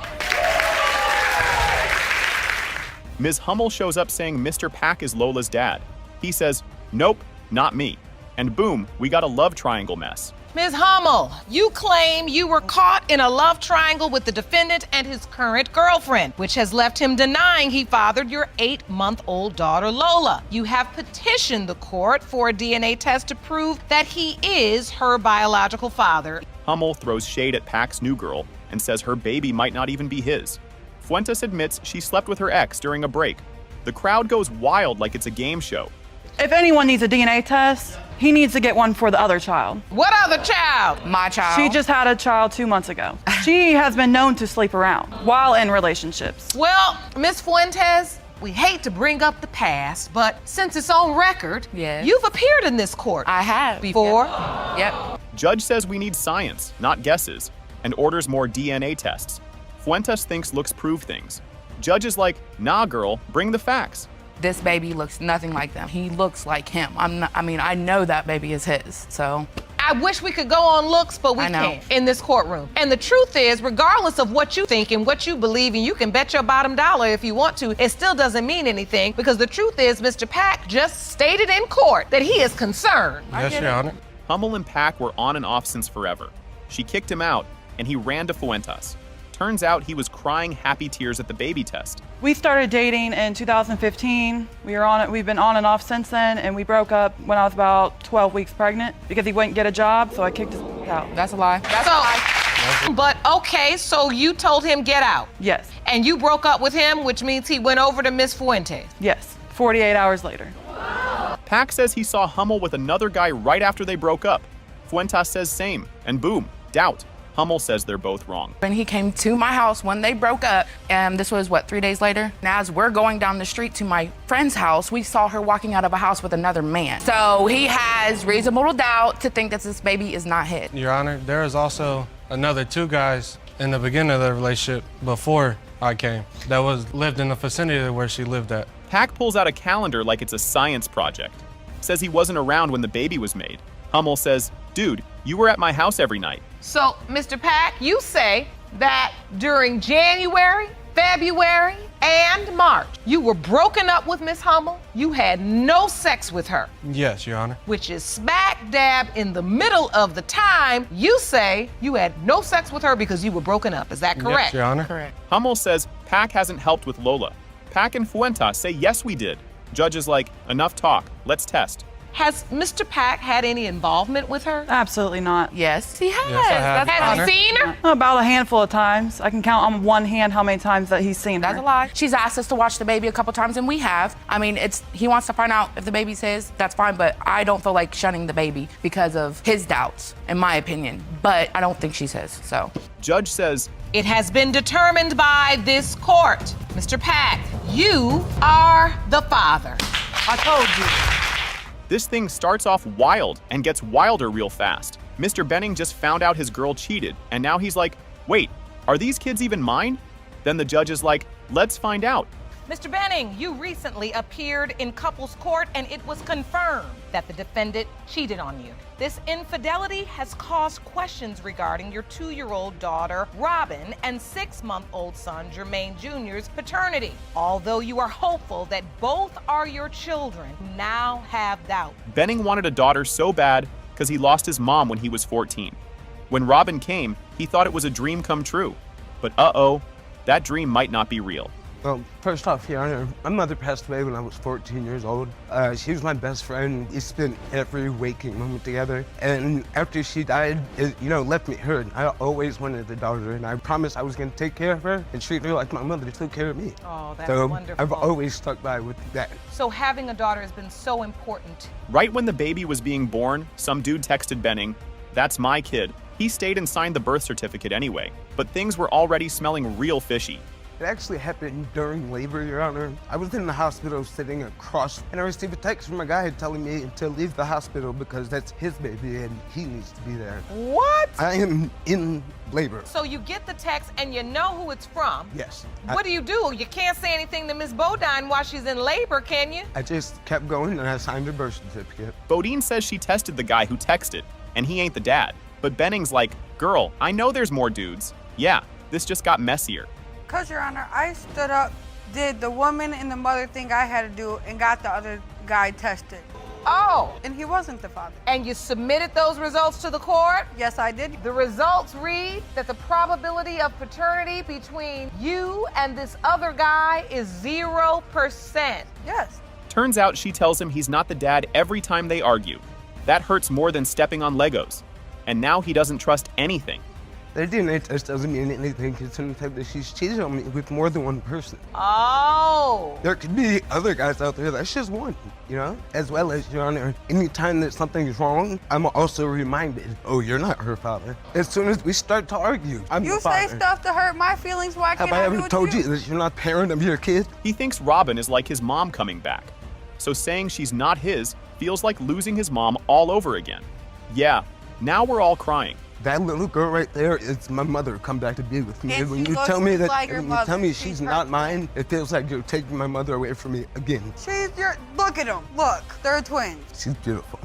Ms. Hummel shows up saying Mr. Pack is Lola's dad. He says, nope, not me. And boom, we got a love triangle mess. Ms. Hummel, you claim you were caught in a love triangle with the defendant and his current girlfriend, which has left him denying he fathered your 8-month-old daughter, Lola. You have petitioned the court for a DNA test to prove that he is her biological father. Hummel throws shade at Pack's new girl and says her baby might not even be his. Fuentes admits she slept with her ex during a break. The crowd goes wild like it's a game show. If anyone needs a DNA test, he needs to get one for the other child. What other child? My child. She just had a child 2 months ago. She has been known to sleep around while in relationships. Well, Ms. Fuentes, we hate to bring up the past, but since it's on record, you've appeared in this court. I have. Before? Yep. Judge says we need science, not guesses, and orders more DNA tests. Fuentes thinks looks prove things. Judge is like, nah, girl, bring the facts. This baby looks nothing like them. He looks like him. I know that baby is his, so. I wish we could go on looks, but we can't in this courtroom. And the truth is, regardless of what you think and what you believe, and you can bet your bottom dollar if you want to, it still doesn't mean anything, because the truth is, Mr. Pack just stated in court that he is concerned. Yes, Your Honor. Hummel and Pack were on and off since forever. She kicked him out, and he ran to Fuentes. Turns out he was crying happy tears at the baby test. We started dating in 2015. We've been on and off since then, and we broke up when I was about 12 weeks pregnant because he wouldn't get a job, so I kicked his out. That's a lie. That's a lie. But okay, so you told him get out. Yes. And you broke up with him, which means he went over to Miss Fuentes. Yes, 48 hours later. Pack says he saw Hummel with another guy right after they broke up. Fuentes says same, and boom, doubt. Hummel says they're both wrong. When he came to my house when they broke up, and this was, 3 days later? And as we're going down the street to my friend's house, we saw her walking out of a house with another man. So he has reasonable doubt to think that this baby is not his. Your Honor, there is also another 2 guys in the beginning of the relationship before I came that lived in the vicinity where she lived at. Pack pulls out a calendar like it's a science project. Says he wasn't around when the baby was made. Hummel says, dude, you were at my house every night. So, Mr. Pack, you say that during January, February, and March, you were broken up with Miss Hummel. You had no sex with her. Yes, Your Honor. Which is smack dab in the middle of the time you say you had no sex with her because you were broken up. Is that correct? Yes, Your Honor. Correct. Hummel says Pack hasn't helped with Lola. Pack and Fuentes say yes, we did. Judge is like, enough talk, let's test. Has Mr. Pack had any involvement with her? Absolutely not. Yes, he has. Yes, I have. Has he seen her? About a handful of times. I can count on one hand how many times that he's seen her. That's a lie. She's asked us to watch the baby a couple times, and we have. I mean, he wants to find out if the baby's his, that's fine, but I don't feel like shunning the baby because of his doubts, in my opinion. But I don't think she's his, so. Judge says, it has been determined by this court. Mr. Pack, you are the father. I told you. This thing starts off wild and gets wilder real fast. Mr. Benning just found out his girl cheated, and now he's like, wait, are these kids even mine? Then the judge is like, let's find out. Mr. Benning, you recently appeared in couples court and it was confirmed that the defendant cheated on you. This infidelity has caused questions regarding your 2-year-old daughter, Robin, and 6-month-old son, Jermaine Jr.'s paternity. Although you are hopeful that both are your children, you now have doubt. Benning wanted a daughter so bad because he lost his mom when he was 14. When Robin came, he thought it was a dream come true. But uh-oh, that dream might not be real. Well, first off, Your Honor, my mother passed away when I was 14 years old. She was my best friend. We spent every waking moment together. And after she died, it, left me hurt. I always wanted a daughter, and I promised I was going to take care of her and treat her like my mother took care of me. Oh, that's so wonderful. I've always stuck by with that. So having a daughter has been so important. Right when the baby was being born, some dude texted Benning, "That's my kid." He stayed and signed the birth certificate anyway, but things were already smelling real fishy. It actually happened during labor, Your Honor. I was in the hospital sitting across, and I received a text from a guy telling me to leave the hospital because that's his baby and he needs to be there. What? I am in labor. So you get the text and you know who it's from? Yes. What do? You can't say anything to Miss Bodine while she's in labor, can you? I just kept going and I signed her birth certificate. Bodine says she tested the guy who texted, and he ain't the dad. But Benning's like, girl, I know there's more dudes. Yeah, this just got messier. Because, Your Honor, I stood up, did the woman and the mother thing I had to do, and got the other guy tested. Oh. And he wasn't the father. And you submitted those results to the court? Yes, I did. The results read that the probability of paternity between you and this other guy is 0%. Yes. Turns out she tells him he's not the dad every time they argue. That hurts more than stepping on Legos. And now he doesn't trust anything. The DNA test doesn't mean anything considering the fact that she's cheated on me with more than one person. Oh. There could be other guys out there, that's just one, As well as, Your Honor, anytime that something is wrong, I'm also reminded, oh, you're not her father. As soon as we start to argue, I'm the father. You say stuff to hurt my feelings, why can't I do it? Have I ever told you that you're not the parent of your kid? He thinks Robin is like his mom coming back. So saying she's not his feels like losing his mom all over again. Yeah, now we're all crying. That little girl right there is my mother come back to be with me. And when she you looks tell me just that, like your when you mother. tell me She's she's her not mine, it feels like you're taking my mother away from me again. Look at them. Look, they're twins. She's beautiful.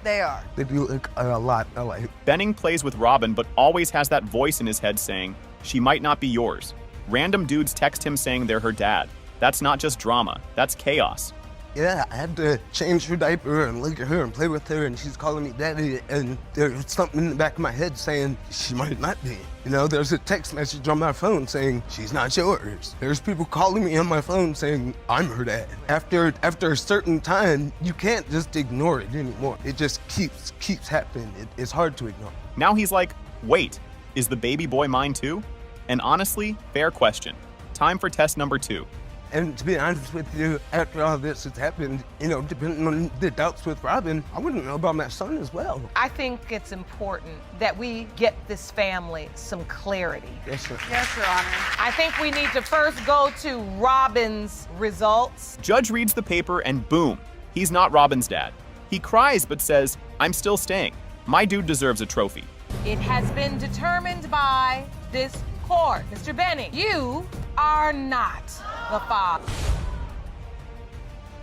They are. They do look a lot alike. Benning plays with Robin, but always has that voice in his head saying, she might not be yours. Random dudes text him saying they're her dad. That's not just drama, that's chaos. Yeah, I had to change her diaper and look at her and play with her, and she's calling me daddy, and there's something in the back of my head saying she might not be. There's a text message on my phone saying she's not yours. There's people calling me on my phone saying I'm her dad. After a certain time, you can't just ignore it anymore. It just keeps happening. It's hard to ignore. Now he's like, wait, is the baby boy mine too? And honestly, fair question. Time for test number 2. And to be honest with you, after all this has happened, depending on the doubts with Robin, I wouldn't know about my son as well. I think it's important that we get this family some clarity. Yes, sir. Yes, Your Honor. I think we need to first go to Robin's results. Judge reads the paper and boom, he's not Robin's dad. He cries but says, I'm still staying. My dude deserves a trophy. It has been determined by this court. Mr. Benning, you are not the father.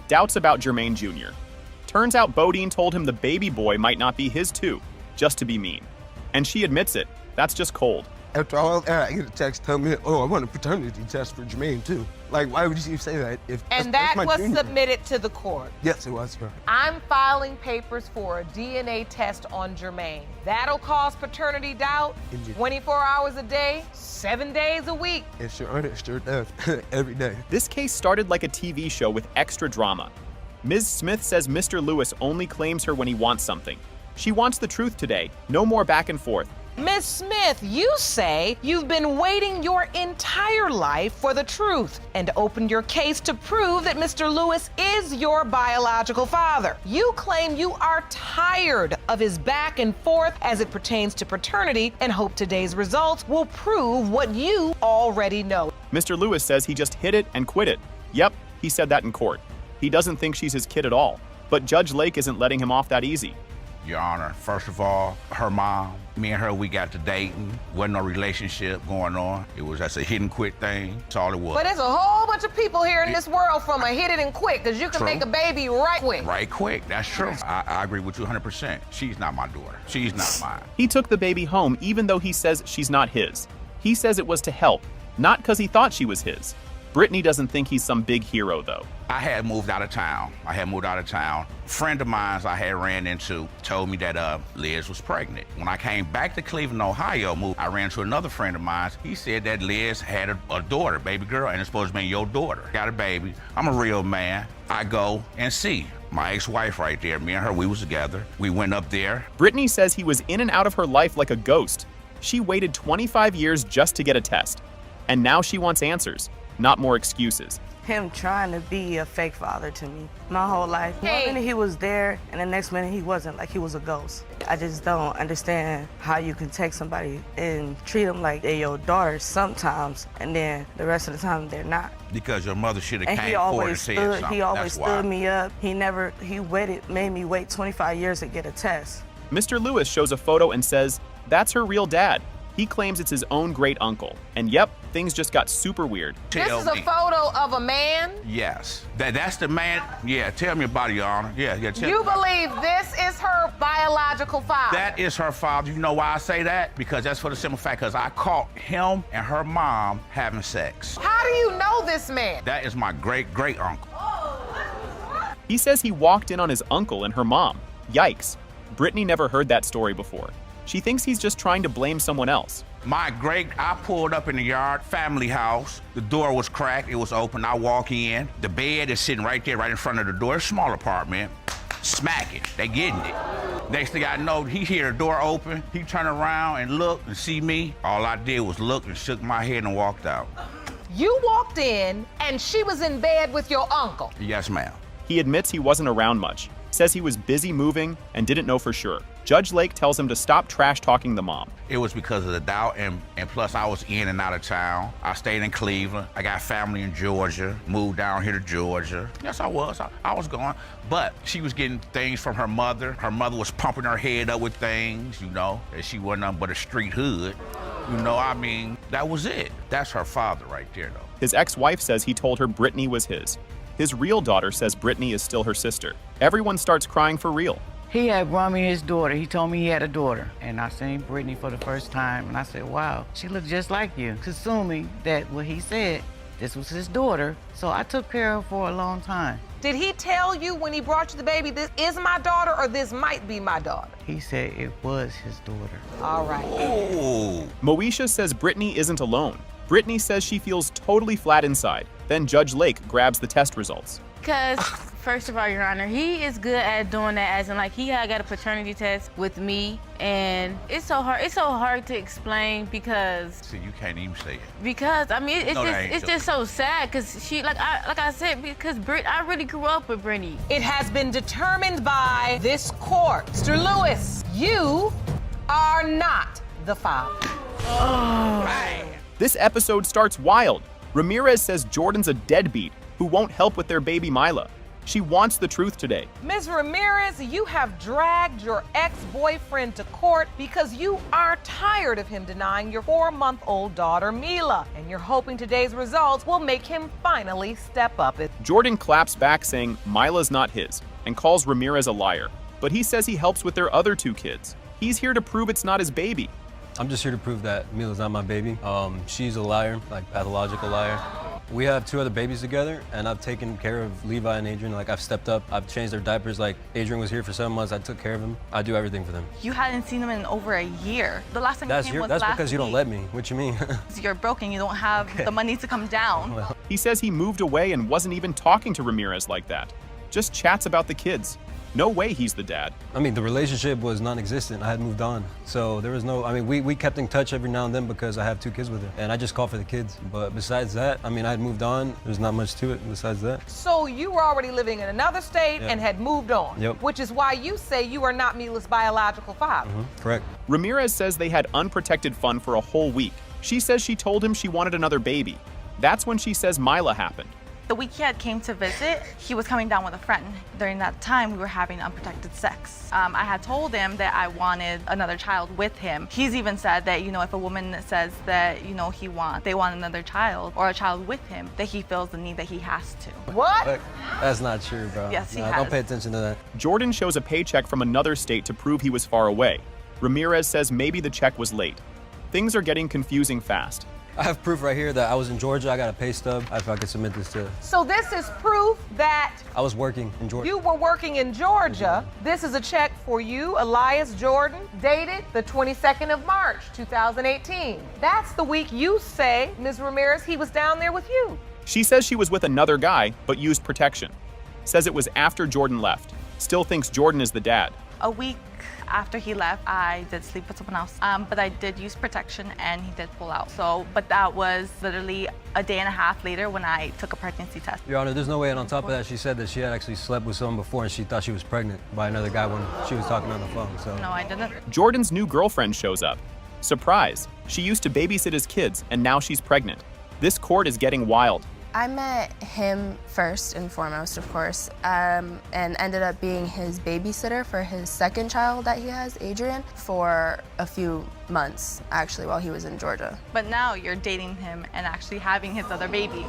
Doubts about Jermaine Jr. Turns out Bodine told him the baby boy might not be his too, just to be mean. And she admits it. That's just cold. After all that, I get a text telling me, oh, I want a paternity test for Jermaine too. Like, why would you say that? And that was submitted to the court. Yes, it was, sir. I'm filing papers for a DNA test on Jermaine. That'll cause paternity doubt 24 hours a day, 7 days a week. It sure does, every day. This case started like a TV show with extra drama. Ms. Smith says Mr. Lewis only claims her when he wants something. She wants the truth today. No more back and forth. Ms. Smith, you say you've been waiting your entire life for the truth and opened your case to prove that Mr. Lewis is your biological father. You claim you are tired of his back and forth as it pertains to paternity and hope today's results will prove what you already know. Mr. Lewis says he just hit it and quit it. Yep, he said that in court. He doesn't think she's his kid at all. But Judge Lake isn't letting him off that easy. Your Honor, first of all, her mom, me and her, we got to dating. Wasn't no relationship going on. It was just a hit and quit thing. That's all it was. But there's a whole bunch of people here in this world from a hit it and quit, because you can make a baby right quick. Right quick, that's true. I agree with you 100%. She's not my daughter. She's not mine. He took the baby home even though he says she's not his. He says it was to help, not because he thought she was his. Brittany doesn't think he's some big hero, though. I had moved out of town. A friend of mine I had ran into told me that Liz was pregnant. When I came back to Cleveland, Ohio, I ran to another friend of mine. He said that Liz had a daughter, baby girl, and it's supposed to be your daughter. Got a baby. I'm a real man. I go and see my ex-wife right there. Me and her, we was together. We went up there. Brittany says he was in and out of her life like a ghost. She waited 25 years just to get a test. And now she wants answers, not more excuses. Him trying to be a fake father to me my whole life. One minute he was there, and the next minute he wasn't, like he was a ghost. I just don't understand how you can take somebody and treat them like they're your daughter sometimes, and then the rest of the time they're not. Because your mother should have came forward and said something. He always stood me up. He made me wait 25 years to get a test. Mr. Lewis shows a photo and says, that's her real dad. He claims it's his own great uncle. And yep, things just got super weird. This is a photo of a man? Yes. That's the man. Yeah, tell me about it, Your Honor. Yeah. You believe this is her biological father? That is her father. You know why I say that? Because that's for the simple fact, because I caught him and her mom having sex. How do you know this man? That is my great uncle. He says he walked in on his uncle and her mom. Yikes. Brittany never heard that story before. She thinks he's just trying to blame someone else. I pulled up in the yard, family house. The door was cracked, it was open. I walk in. The bed is sitting right there, right in front of the door. It's a small apartment. Smack it, they getting it. Next thing I know, he hear the door open. He turn around and look and see me. All I did was look and shook my head and walked out. You walked in and she was in bed with your uncle? Yes, ma'am. He admits he wasn't around much, says he was busy moving and didn't know for sure. Judge Lake tells him to stop trash-talking the mom. It was because of the doubt, and plus I was in and out of town. I stayed in Cleveland. I got family in Georgia, moved down here to Georgia. Yes, I was. I was going. But she was getting things from her mother. Her mother was pumping her head up with things, and she wasn't nothing but a street hood. That was it. That's her father right there, though. His ex-wife says he told her Brittany was his. His real daughter says Brittany is still her sister. Everyone starts crying for real. He had brought me his daughter. He told me he had a daughter. And I seen Brittany for the first time, and I said, wow, she looks just like you. Assuming that what he said, this was his daughter. So I took care of her for a long time. Did he tell you when he brought you the baby, this is my daughter or this might be my daughter? He said it was his daughter. All right. Ooh. Moesha says Brittany isn't alone. Brittany says she feels totally flat inside. Then Judge Lake grabs the test results. Because, first of all, Your Honor, he is good at doing that, as in, like, he had got a paternity test with me, and it's so hard to explain because. See, you can't even say it. Because it's just so sad because she, like I said, because I really grew up with Brittany. It has been determined by this court, Mr. Lewis, you are not the father. Oh. Right. This episode starts wild. Ramirez says Jordan's a deadbeat who won't help with their baby Mila. She wants the truth today. Ms. Ramirez, you have dragged your ex-boyfriend to court because you are tired of him denying your 4-month-old daughter, Mila, and you're hoping today's results will make him finally step up. Jordan claps back saying Mila's not his and calls Ramirez a liar, but he says he helps with their other 2 kids. He's here to prove it's not his baby. I'm just here to prove that Mila's not my baby. She's a liar, like pathological liar. We have 2 other babies together, and I've taken care of Levi and Adrian. Like, I've stepped up. I've changed their diapers. Like, Adrian was here for 7 months. I took care of him. I do everything for them. You hadn't seen them in over a year. The last time you came was last That's because you don't week. let me. What you mean? You're broken. You don't have the money to come down. He says he moved away and wasn't even talking to Ramirez like that. just chats about the kids. No way he's the dad. I mean, the relationship was non-existent. I had moved on. So there was no, I mean, we kept in touch every now and then because I have 2 kids with her. And I just called for the kids. But besides that, I mean, I had moved on. There's not much to it besides that. So you were already living in another state and had moved on. Yep. Which is why you say you are not Mila's biological father. Correct. Ramirez says they had unprotected fun for a whole week. She says she told him she wanted another baby. That's when she says Mila happened. The week he had came to visit, he was coming down with a friend. During that time, we were having unprotected sex. I had told him that I wanted another child with him. He's even said that, you know, if a woman says that, you know, they want another child or a child with him, that he feels the need that he has to. What? That's not true, bro. Yes, he Nah, has. don't pay attention to that. Jordan shows a paycheck from another state to prove he was far away. Ramirez says maybe the check was late. Things are getting confusing fast. I have proof right here that I was in Georgia. I got a pay stub. If I could submit this to. So this is proof that I was working in Georgia. you were working in Georgia. This is a check for you, Elias Jordan, dated the 22nd of March, 2018. That's the week you say, Ms. Ramirez, he was down there with you. She says she was with another guy, but used protection. Says it was after Jordan left. Still thinks Jordan is the dad. A week after he left, I did sleep with someone else, but I did use protection and he did pull out. But that was literally a day and a half later when I took a pregnancy test. Your Honor, there's no way. And on top of that, she said that she had actually slept with someone before and she thought she was pregnant by another guy when she was talking on the phone. So. No, I didn't. Jordan's new girlfriend shows up. Surprise! She used to babysit his kids and now she's pregnant. This court is getting wild. I met him first and foremost, of course, and ended up being his babysitter for his second child that he has, Adrian, for a few months, actually, while he was in Georgia. But now you're dating him and actually having his other babies,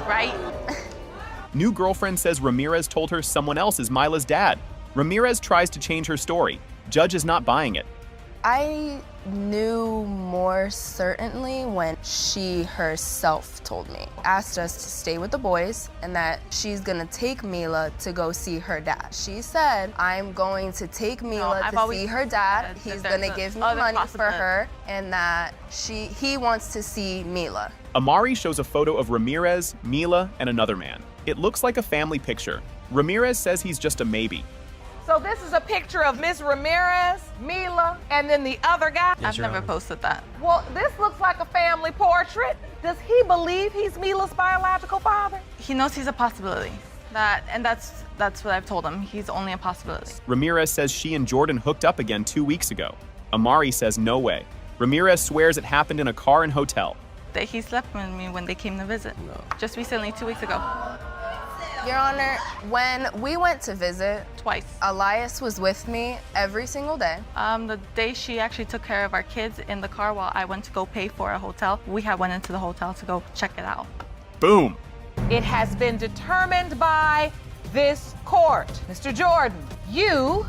right? New girlfriend says Ramirez told her someone else is Mila's dad. Ramirez tries to change her story. Judge is not buying it. I knew more certainly when she herself told me. Asked us to stay with the boys and that she's gonna take Mila to go see her dad. She said, I'm going to take Mila to see her dad. He's gonna give me money for her and that he wants to see Mila. Amari shows a photo of Ramirez, Mila, and another man. It looks like a family picture. Ramirez says he's just a maybe. So this is a picture of Ms. Ramirez, Mila, and then the other guy? I've never posted that. Well, this looks like a family portrait. Does he believe he's Mila's biological father? He knows he's a possibility. That's what I've told him. He's only a possibility. Ramirez says she and Jordan hooked up again 2 weeks ago. Amari says no way. Ramirez swears it happened in a car and hotel. That he slept with me when they came to visit. No. Just recently, 2 weeks ago. Your Honor, when we went to visit, twice, Elias was with me every single day. The day she actually took care of our kids in the car while I went to go pay for a hotel, we had went into the hotel to go check it out. Boom. It has been determined by this court. Mr. Jordan, you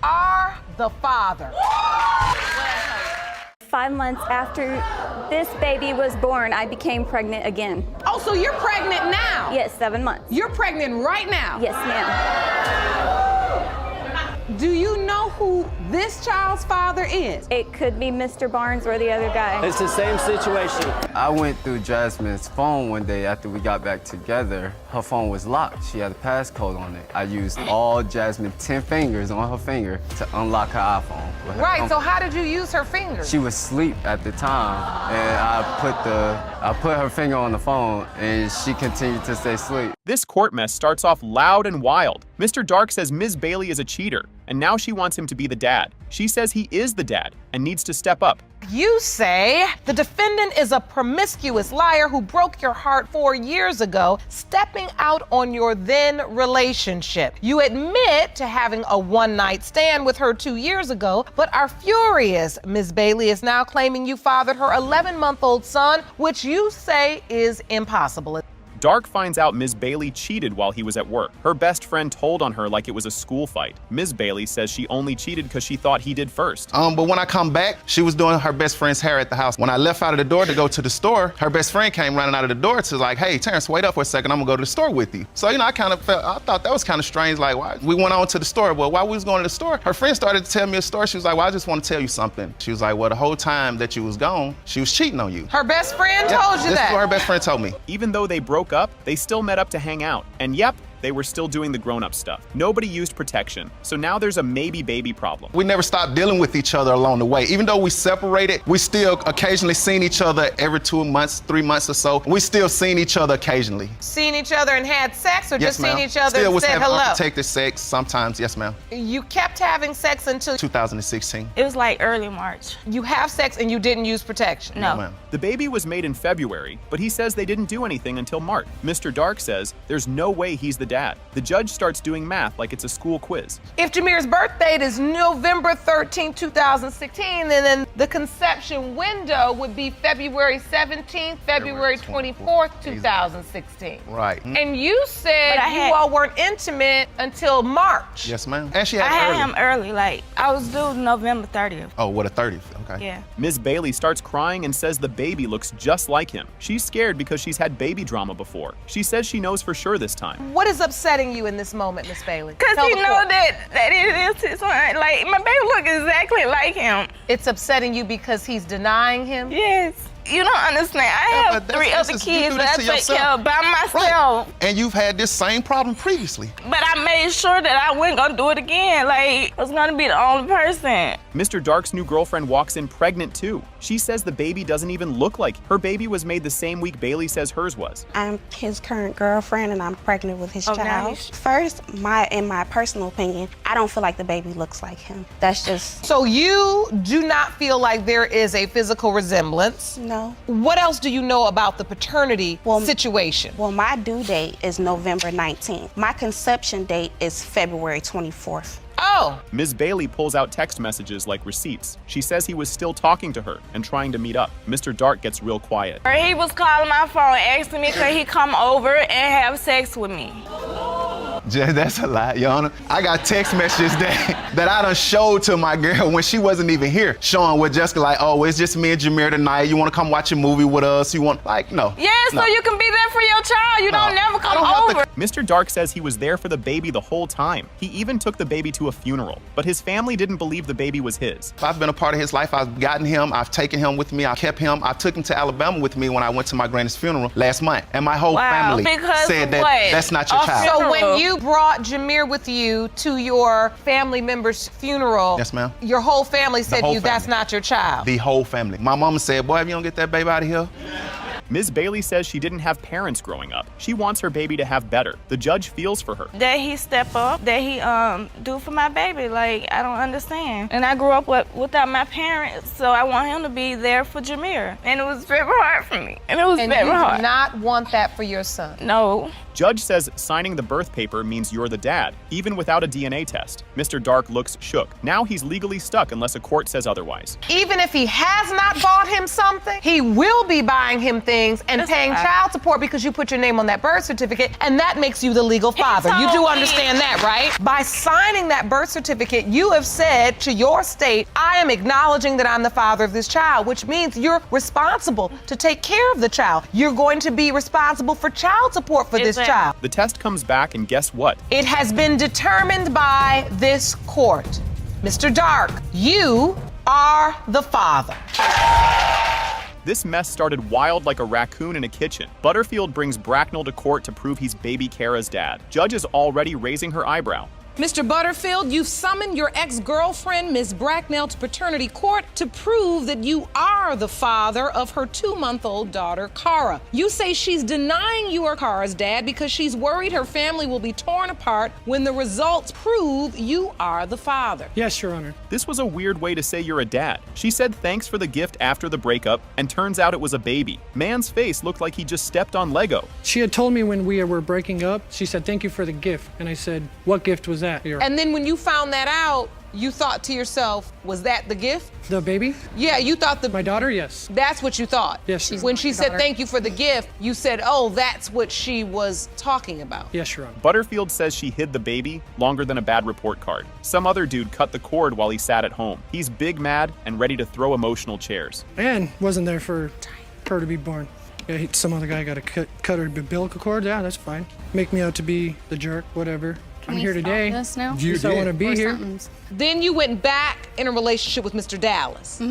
are the father. 5 months after this baby was born, I became pregnant again. Oh, so you're pregnant now? Yes, 7 months. You're pregnant right now? Yes, ma'am. Do you know who this child's father is? It could be Mr. Barnes or the other guy. It's the same situation. I went through Jasmine's phone one day after we got back together. Her phone was locked. She had a passcode on it. I used all Jasmine's 10 fingers on her finger to unlock her iPhone. Right, so how did you use her fingers? She was asleep at the time, and I put her finger on the phone, and she continued to stay asleep. This court mess starts off loud and wild. Mr. Dark says Ms. Bailey is a cheater, and now she wants him to be the dad. She says he is the dad and needs to step up. You say the defendant is a promiscuous liar who broke your heart 4 years ago, stepping out on your then relationship. You admit to having a one-night stand with her 2 years ago, but are furious. Ms. Bailey is now claiming you fathered her 11-month-old son, which you say is impossible. Dark finds out Ms. Bailey cheated while he was at work. Her best friend told on her like it was a school fight. Ms. Bailey says she only cheated because she thought he did first. But when I come back, she was doing her best friend's hair at the house. When I left out of the door to go to the store, her best friend came running out of the door to like, hey, Terrence, wait up for a second, I'm gonna go to the store with you. So, I thought that was kind of strange, like, why? We went on to the store. Well, while we was going to the store, her friend started to tell me a story. She was like, well, I just want to tell you something. She was like, well, the whole time that you was gone, she was cheating on you. Her best friend told you that? This is what her best friend told me. Even though they broke up, they still met up to hang out. And yep, they were still doing the grown-up stuff. Nobody used protection, so now there's a maybe baby problem. We never stopped dealing with each other along the way. Even though we separated, we still occasionally seen each other every 2 months, 3 months or so. We still seen each other occasionally. Seen each other and had sex, or Yes, just ma'am. seen each other Still and was said having hello? unprotected sex sometimes, yes, ma'am. You kept having sex until 2016. It was like early March. You have sex and you didn't use protection? No. ma'am. The baby was made in February, but he says they didn't do anything until March. Mr. Dark says there's no way he's the dad. The judge starts doing math like it's a school quiz. If Jameer's birth date is November 13, 2016, then the conception window would be February 17th, February 24th, 2016. Right. And you said But I you had- all weren't intimate until March. Yes, ma'am. And she I had had early. him early, like I was due November 30th. Oh, what, a 30th? Okay. Yeah. Ms. Bailey starts crying and says the baby looks just like him. She's scared because she's had baby drama before. She says she knows for sure this time. What is upsetting you in this moment, Miss Bailey? Cause Tell he the know court. that it is his son. Like my baby look exactly like him. It's upsetting you because he's denying him? Yes. You don't understand. I have but 3 that's other just- you kids do that I this to take care yourself. of by myself. And you've had this same problem previously. But I made sure that I wasn't gonna do it again. Like I was gonna be the only person. Mr. Dark's new girlfriend walks in pregnant too. She says the baby doesn't even look like her baby was made the same week Bailey says hers was. I'm his current girlfriend and I'm pregnant with his Oh, now child. he's- First, in my personal opinion, I don't feel like the baby looks like him. That's just So you do not feel like there is a physical resemblance? no. What else do you know about the paternity situation? Well, my due date is November 19th. My conception date is February 24th. Oh. Ms. Bailey pulls out text messages like receipts. She says he was still talking to her and trying to meet up. Mr. Dark gets real quiet. Or he was calling my phone asking me could he come over and have sex with me. That's a lie, Your Honor. I got text messages that I done showed to my girl when she wasn't even here, showing with Jessica like, oh, it's just me and Jameer tonight. You want to come watch a movie with us? You want, like, no. Yeah, No. so you can be there for your child. You don't never come over. Mr. Dark says he was there for the baby the whole time. He even took the baby to a funeral, but his family didn't believe the baby was his. I've been a part of his life. I've gotten him. I've taken him with me. I kept him. I took him to Alabama with me when I went to my granny's funeral last month. And my whole family because said of that what? that's not your child. So when you brought Jameer with you to your family member's funeral, Yes, ma'am. your whole family said to whole you that's family. not your child. The whole family. My mama said, boy, if you don't get that baby out of here. Ms. Bailey says she didn't have parents growing up. She wants her baby to have better. The judge feels for her. That he step up, that he do for my baby. Like I don't understand. And I grew up without my parents, so I want him to be there for Jameer. And it was very hard for me. And it was And very you hard. do not want that for your son. No. Judge says signing the birth paper means you're the dad, even without a DNA test. Mr. Dark looks shook. Now he's legally stuck unless a court says otherwise. Even if he has not bought him something, he will be buying him things and paying child support because you put your name on that birth certificate, and that makes you the legal father. You do told me. understand that, right? By signing that birth certificate, you have said to your state, I am acknowledging that I'm the father of this child, which means you're responsible to take care of the child. You're going to be responsible for child support for this child. The test comes back, and guess what? It has been determined by this court. Mr. Dark, you are the father. This mess started wild like a raccoon in a kitchen. Butterfield brings Bracknell to court to prove he's baby Kara's dad. Judge is already raising her eyebrow. Mr. Butterfield, you've summoned your ex-girlfriend, Ms. Bracknell, to paternity court to prove that you are the father of her 2-month-old daughter, Kara. You say she's denying you are Kara's dad because she's worried her family will be torn apart when the results prove you are the father. Yes, Your Honor. This was a weird way to say you're a dad. She said thanks for the gift after the breakup, and turns out it was a baby. Man's face looked like he just stepped on Lego. She had told me when we were breaking up, she said, thank you for the gift. And I said, what gift was that? And then when you found that out, you thought to yourself, was that the gift? The baby? Yeah, you thought My daughter, yes. That's what you thought. Yes. When she said thank you for the gift, you said, oh, that's what she was talking about. Yes, Your Honor. Butterfield says she hid the baby longer than a bad report card. Some other dude cut the cord while he sat at home. He's big mad and ready to throw emotional chairs. And wasn't there for her to be born. Yeah, some other guy got to cut her umbilical cord. Yeah, that's fine. Make me out to be the jerk, whatever. I'm here today. This now? You I want to be here. Then you went back in a relationship with Mr. Dallas.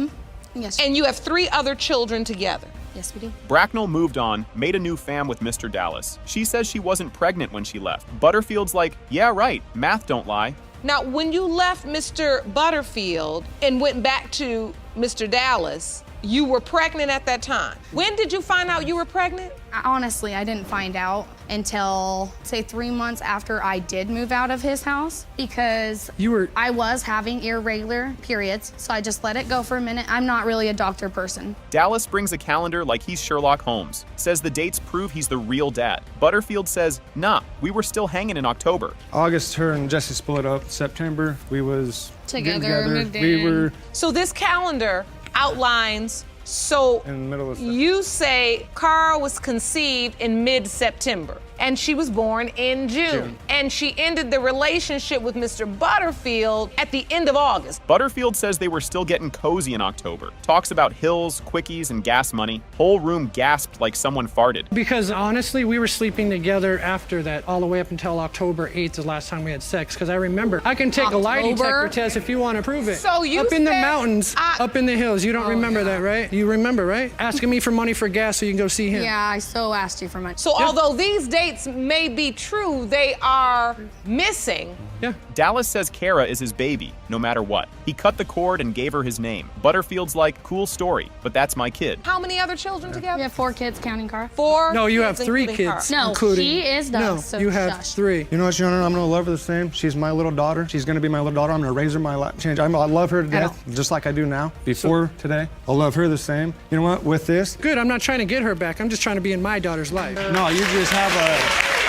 Yes. And you have 3 other children together. Yes, we do. Bracknell moved on, made a new fam with Mr. Dallas. She says she wasn't pregnant when she left. Butterfield's like, yeah, right, math don't lie. Now, when you left Mr. Butterfield and went back to Mr. Dallas, you were pregnant at that time. When did you find out you were pregnant? Honestly, I didn't find out until, say, 3 months after I did move out of his house because I was having irregular periods, so I just let it go for a minute. I'm not really a doctor person. Dallas brings a calendar like he's Sherlock Holmes, says the dates prove he's the real dad. Butterfield says, nah, we were still hanging in October. August, her and Jesse split up. September, we was together. Moved in. We were. So this calendar outlines, so in the middle of you say Cara was conceived in mid-September and she was born in June. And she ended the relationship with Mr. Butterfield at the end of August. Butterfield says they were still getting cozy in October. Talks about hills, quickies, and gas money. Whole room gasped like someone farted. Because honestly, we were sleeping together after that all the way up until October 8th, the last time we had sex. Because I remember, I can take a lie detector test if you want to prove it. So you up in the said mountains, up in the hills. You don't remember that, right? You remember, right? Asking me for money for gas so you can go see him. Yeah, I so asked you for money. So although these dates may be true, they are missing. Yeah. Dallas says Cara is his baby, no matter what. He cut the cord and gave her his name. Butterfield's like, cool story, but that's my kid. How many other children together? We have 4 kids, counting Cara. 4? No, you have kids, 3 including kids. Cara. No, including, she is done. No, So you have shush. 3. You know what, Your Honor? I'm gonna love her the same. She's my little daughter. She's gonna be my little daughter. I'm gonna raise her my life. I love her to death, just like I do now. Before today, I'll love her the same. You know what? With this. Good, I'm not trying to get her back. I'm just trying to be in my daughter's life. No, you just have a.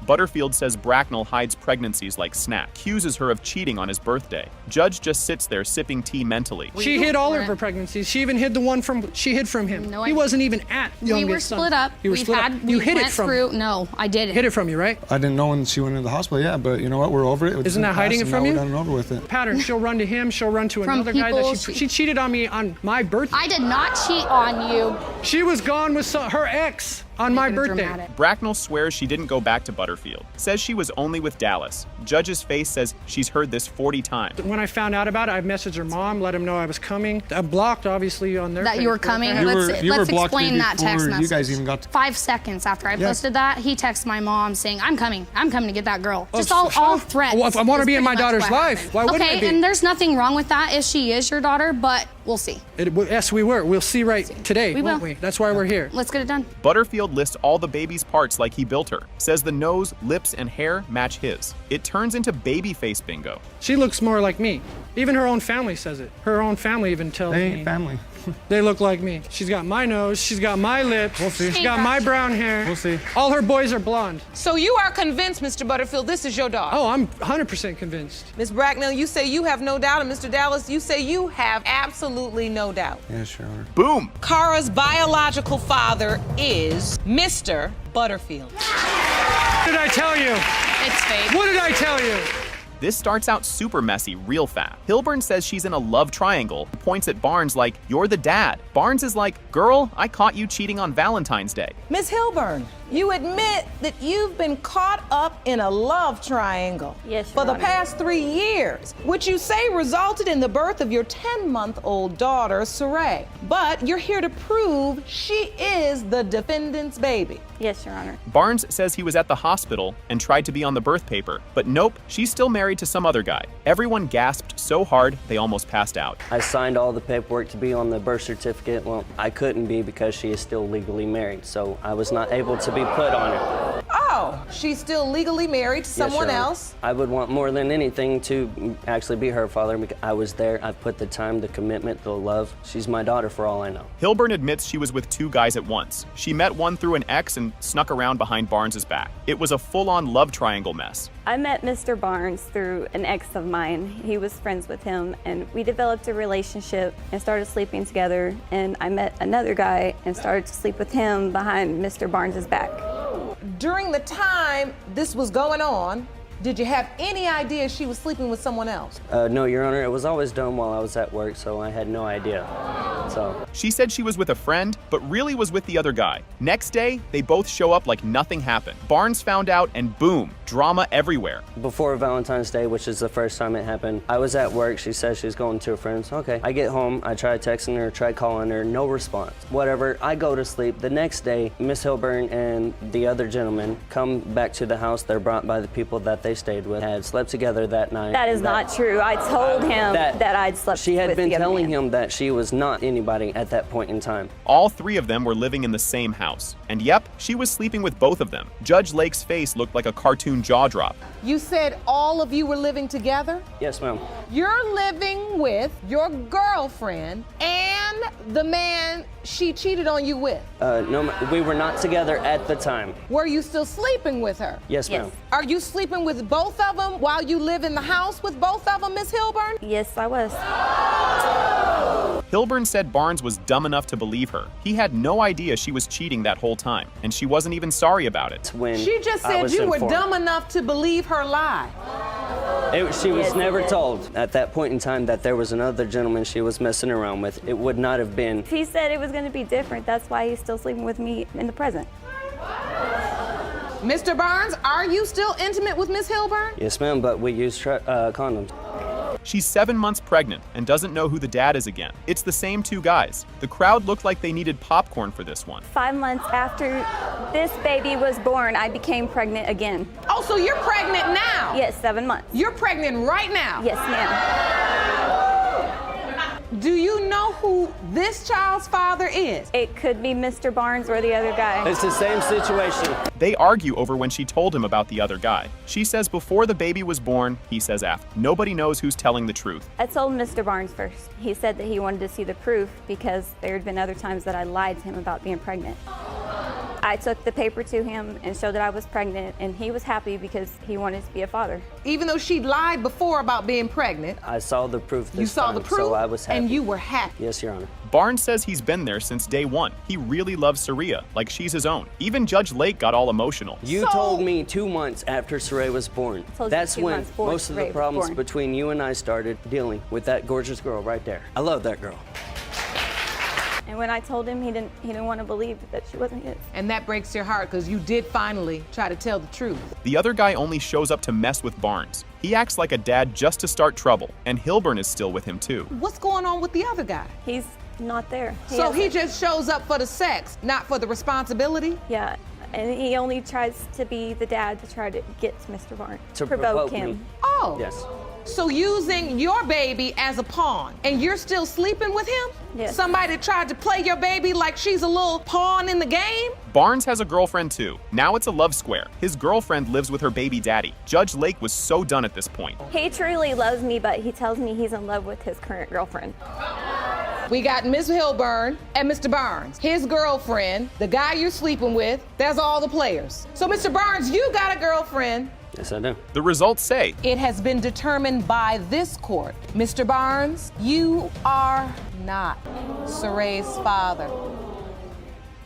Butterfield says Bracknell hides pregnancies like Snack, accuses her of cheating on his birthday. Judge just sits there sipping tea mentally. She hid all of her pregnancies. She even hid the one she hid from him. No, he wasn't even at youngest We were son. split up. You were split up. You hid it from through. No, I didn't. Hid it from you, right? I didn't know when she went into the hospital, yeah, but you know what? We're over it. Isn't that hiding it from you? We're done and over with it. Pattern. She'll run to him. She'll run to From another guy people that she cheated on me on my birthday. I did not cheat on you. She was gone with her ex on my birthday. Dramatic. Bracknell swears she didn't go back to Butterfield. Says she was only with Dallas. Judge's face says she's heard this 40 times. When I found out about it, I messaged her mom, let him know I was coming. I blocked, obviously, on their That you were coming. Let's explain that text message. You guys even got 5 seconds after I posted that, he texted my mom saying, I'm coming to get that girl. Just all threats. Well, if I want to be in my daughter's life, why wouldn't I be? Okay, and there's nothing wrong with that if she is your daughter, but we'll see. Yes, we were. We'll see today, We won't will. we? That's why we're here. Let's get it done. Butterfield lists all the baby's parts like he built her. Says the nose, lips, and hair match his. It turns into baby face bingo. She looks more like me. Even her own family says it. Her own family even tells me. They ain't family. They look like me. She's got my nose. She's got my lips. We'll see. She's got my brown hair. We'll see. All her boys are blonde. So you are convinced, Mr. Butterfield, this is your daughter? Oh, I'm 100% convinced. Ms. Bracknell, you say you have no doubt, and Mr. Dallas, you say you have absolutely no doubt. Yes, Your Honor. Boom! Cara's biological father is Mr. Butterfield. What did I tell you? It's fake. What did I tell you? This starts out super messy real fast. Hilburn says she's in a love triangle, points at Barnes like, you're the dad. Barnes is like, girl, I caught you cheating on Valentine's Day. Ms. Hilburn, you admit that you've been caught up in a love triangle for the past 3 years, which you say resulted in the birth of your 10-month-old daughter, Saray. But you're here to prove she is the defendant's baby. Yes, Your Honor. Barnes says he was at the hospital and tried to be on the birth paper, but nope, she's still married to some other guy. Everyone gasped so hard they almost passed out. I signed all the paperwork to be on the birth certificate. Well, I couldn't be because she is still legally married, so I was not able to be put on it. Oh, she's still legally married to someone Yes, Your Honor. else? I would want more than anything to actually be her father. Because I was there. I've put the time, the commitment, the love. She's my daughter for all I know. Hilburn admits she was with 2 guys at once. She met one through an ex and snuck around behind Barnes's back. It was a full-on love triangle mess. I met Mr. Barnes through an ex of mine. He was friends with him, and we developed a relationship and started sleeping together. And I met another guy and started to sleep with him behind Mr. Barnes's back. During the time this was going on, did you have any idea she was sleeping with someone else? No, Your Honor, it was always done while I was at work, so I had no idea. So She said she was with a friend, but really was with the other guy. Next day, they both show up like nothing happened. Barnes found out, and boom, Drama everywhere. Before Valentine's Day, which is the first time it happened, I was at work. She said she's going to her friends. Okay. I get home. I try texting her, try calling her. No response. Whatever. I go to sleep. The next day, Miss Hilburn and the other gentleman come back to the house. They're brought by the people that they stayed with. Had slept together that night. That is not true. I told him that I'd slept with She had been the other telling man. him that she was not anybody at that point in time. All three of them were living in the same house. And yep, she was sleeping with both of them. Judge Lake's face looked like a cartoon jaw drop. You said all of you were living together? Yes, ma'am. You're living with your girlfriend and the man she cheated on you with. No, we were not together at the time. Were you still sleeping with her? Yes, ma'am. Are you sleeping with both of them while you live in the house with both of them, Miss Hilburn? Yes, I was. Hilburn said Barnes was dumb enough to believe her. He had no idea she was cheating that whole time, and she wasn't even sorry about it. She just said you were dumb enough to believe her lie. She was never told at that point in time that there was another gentleman she was messing around with. It would not have been. He said it was going to be different. That's why he's still sleeping with me in the present. Mr. Barnes, are you still intimate with Miss Hilburn? Yes, ma'am, but we use condoms. She's 7 months pregnant and doesn't know who the dad is again. It's the same two guys. The crowd looked like they needed popcorn for this one. 5 months after this baby was born, I became pregnant again. Oh, so you're pregnant now? Yes, 7 months. You're pregnant right now? Yes, ma'am. Do you know who this child's father is? It could be Mr. Barnes or the other guy. It's the same situation. They argue over when she told him about the other guy. She says before the baby was born, he says after. Nobody knows who's telling the truth. I told Mr. Barnes first. He said that he wanted to see the proof because there had been other times that I lied to him about being pregnant. I took the paper to him and showed that I was pregnant, and he was happy because he wanted to be a father. Even though she lied before about being pregnant. I saw the proof this You saw time, the proof, so I was happy. and you were happy. Yes, Your Honor. Barnes says he's been there since day one. He really loves Saria, like she's his own. Even Judge Lake got all emotional. You told me 2 months after Saray was born. Told you That's 2 when months before most of the Saray was problems born. between you and I started dealing with that gorgeous girl right there. I love that girl. And when I told him, he didn't want to believe that she wasn't his. And that breaks your heart because you did finally try to tell the truth. The other guy only shows up to mess with Barnes. He acts like a dad just to start trouble, and Hilburn is still with him too. What's going on with the other guy? He's not there. So he just shows up for the sex, not for the responsibility? Yeah, and he only tries to be the dad to try to get Mr. Barnes. To provoke provoke him. me. Oh. Yes. So using your baby as a pawn, and you're still sleeping with him? Yes. Somebody tried to play your baby like she's a little pawn in the game? Barnes has a girlfriend too. Now it's a love square. His girlfriend lives with her baby daddy. Judge Lake was so done at this point. He truly loves me, but he tells me he's in love with his current girlfriend. We got Miss Hilburn and Mr. Barnes, his girlfriend, the guy you're sleeping with. That's all the players. So, Mr. Barnes, you got a girlfriend. Yes, I do. The results say It has been determined by this court. Mr. Barnes, you are not Saray's father.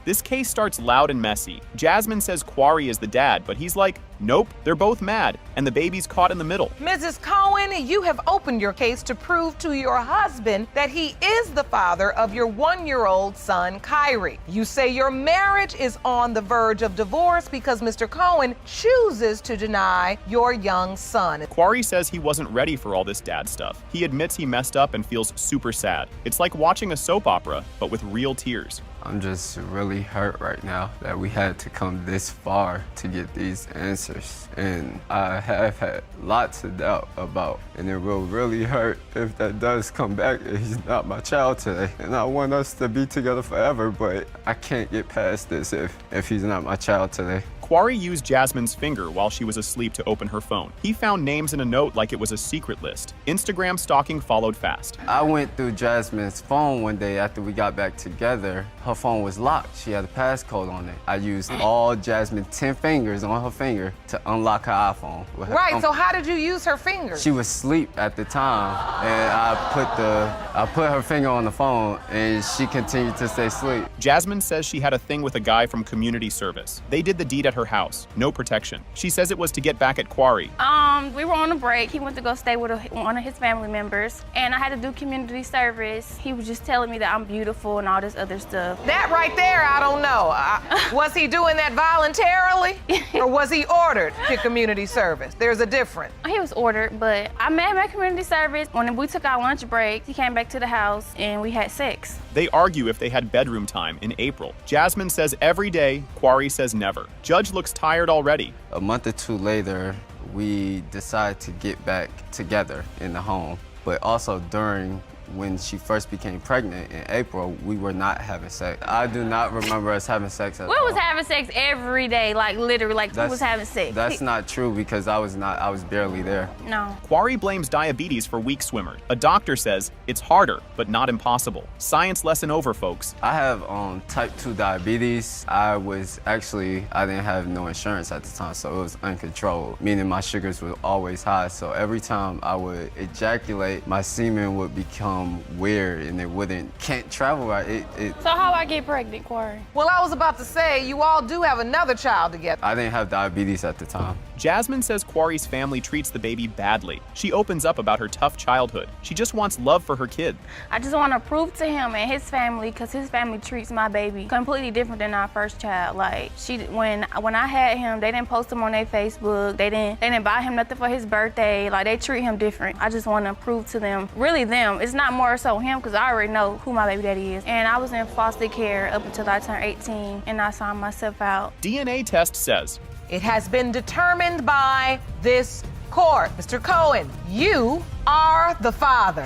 this case starts loud and messy. Jasmine says Quarry is the dad, but he's like, nope, they're both mad, and the baby's caught in the middle. Mrs. Cohen, you have opened your case to prove to your husband that he is the father of your 1-year-old son, Kyrie. You say your marriage is on the verge of divorce because Mr. Cohen chooses to deny your young son. Quarry says he wasn't ready for all this dad stuff. He admits he messed up and feels super sad. It's like watching a soap opera, but with real tears. I'm just really hurt right now that we had to come this far to get these answers. And I have had lots of doubt about, and it will really hurt if that does come back and he's not my child today. And I want us to be together forever, but I can't get past this if he's not my child today. Quarry used Jasmine's finger while she was asleep to open her phone. He found names in a note like it was a secret list. Instagram stalking followed fast. I went through Jasmine's phone one day after we got back together. Her phone was locked. She had a passcode on it. I used all Jasmine's 10 fingers on her finger to unlock her iPhone. With her Right, so how did you use her fingers? She was asleep at the time, and I put her finger on the phone, and she continued to stay asleep. Jasmine says she had a thing with a guy from community service. They did the deed at her house. No protection. She says it was to get back at Quarry. We were on a break. He went to go stay with one of his family members, and I had to do community service. He was just telling me that I'm beautiful and all this other stuff. That right there, I don't know. Was he doing that voluntarily, or was he ordered to community service? There's a difference. He was ordered, but I met him at community service. When we took our lunch break, he came back to the house, and we had sex. They argue if they had bedroom time in April. Jasmine says every day, Quarry says never. Judge looks tired already. A month or two later, we decided to get back together in the home. But also during when she first became pregnant in April, we were not having sex. I do not remember us having sex at all. We was having sex every day, like literally, like we was having sex. That's not true because I was barely there. No. Quarry blames diabetes for weak swimmers. A doctor says it's harder, but not impossible. Science lesson over, folks. I have type 2 diabetes. I didn't have no insurance at the time, so it was uncontrolled, meaning my sugars were always high. So every time I would ejaculate, my semen would become weird and it can't travel right. So how I get pregnant, Quarry? Well, I was about to say, you all do have another child together. I didn't have diabetes at the time. Jasmine says Quarry's family treats the baby badly. She opens up about her tough childhood. She just wants love for her kid. I just want to prove to him and his family, because his family treats my baby completely different than our first child. Like, when I had him, they didn't post him on their Facebook. They didn't buy him nothing for his birthday. Like, they treat him different. I just want to prove to them, really them. It's not more so him, because I already know who my baby daddy is. And I was in foster care up until I turned 18, and I signed myself out. DNA test says it has been determined by this court. Mr. Cohen, you are the father.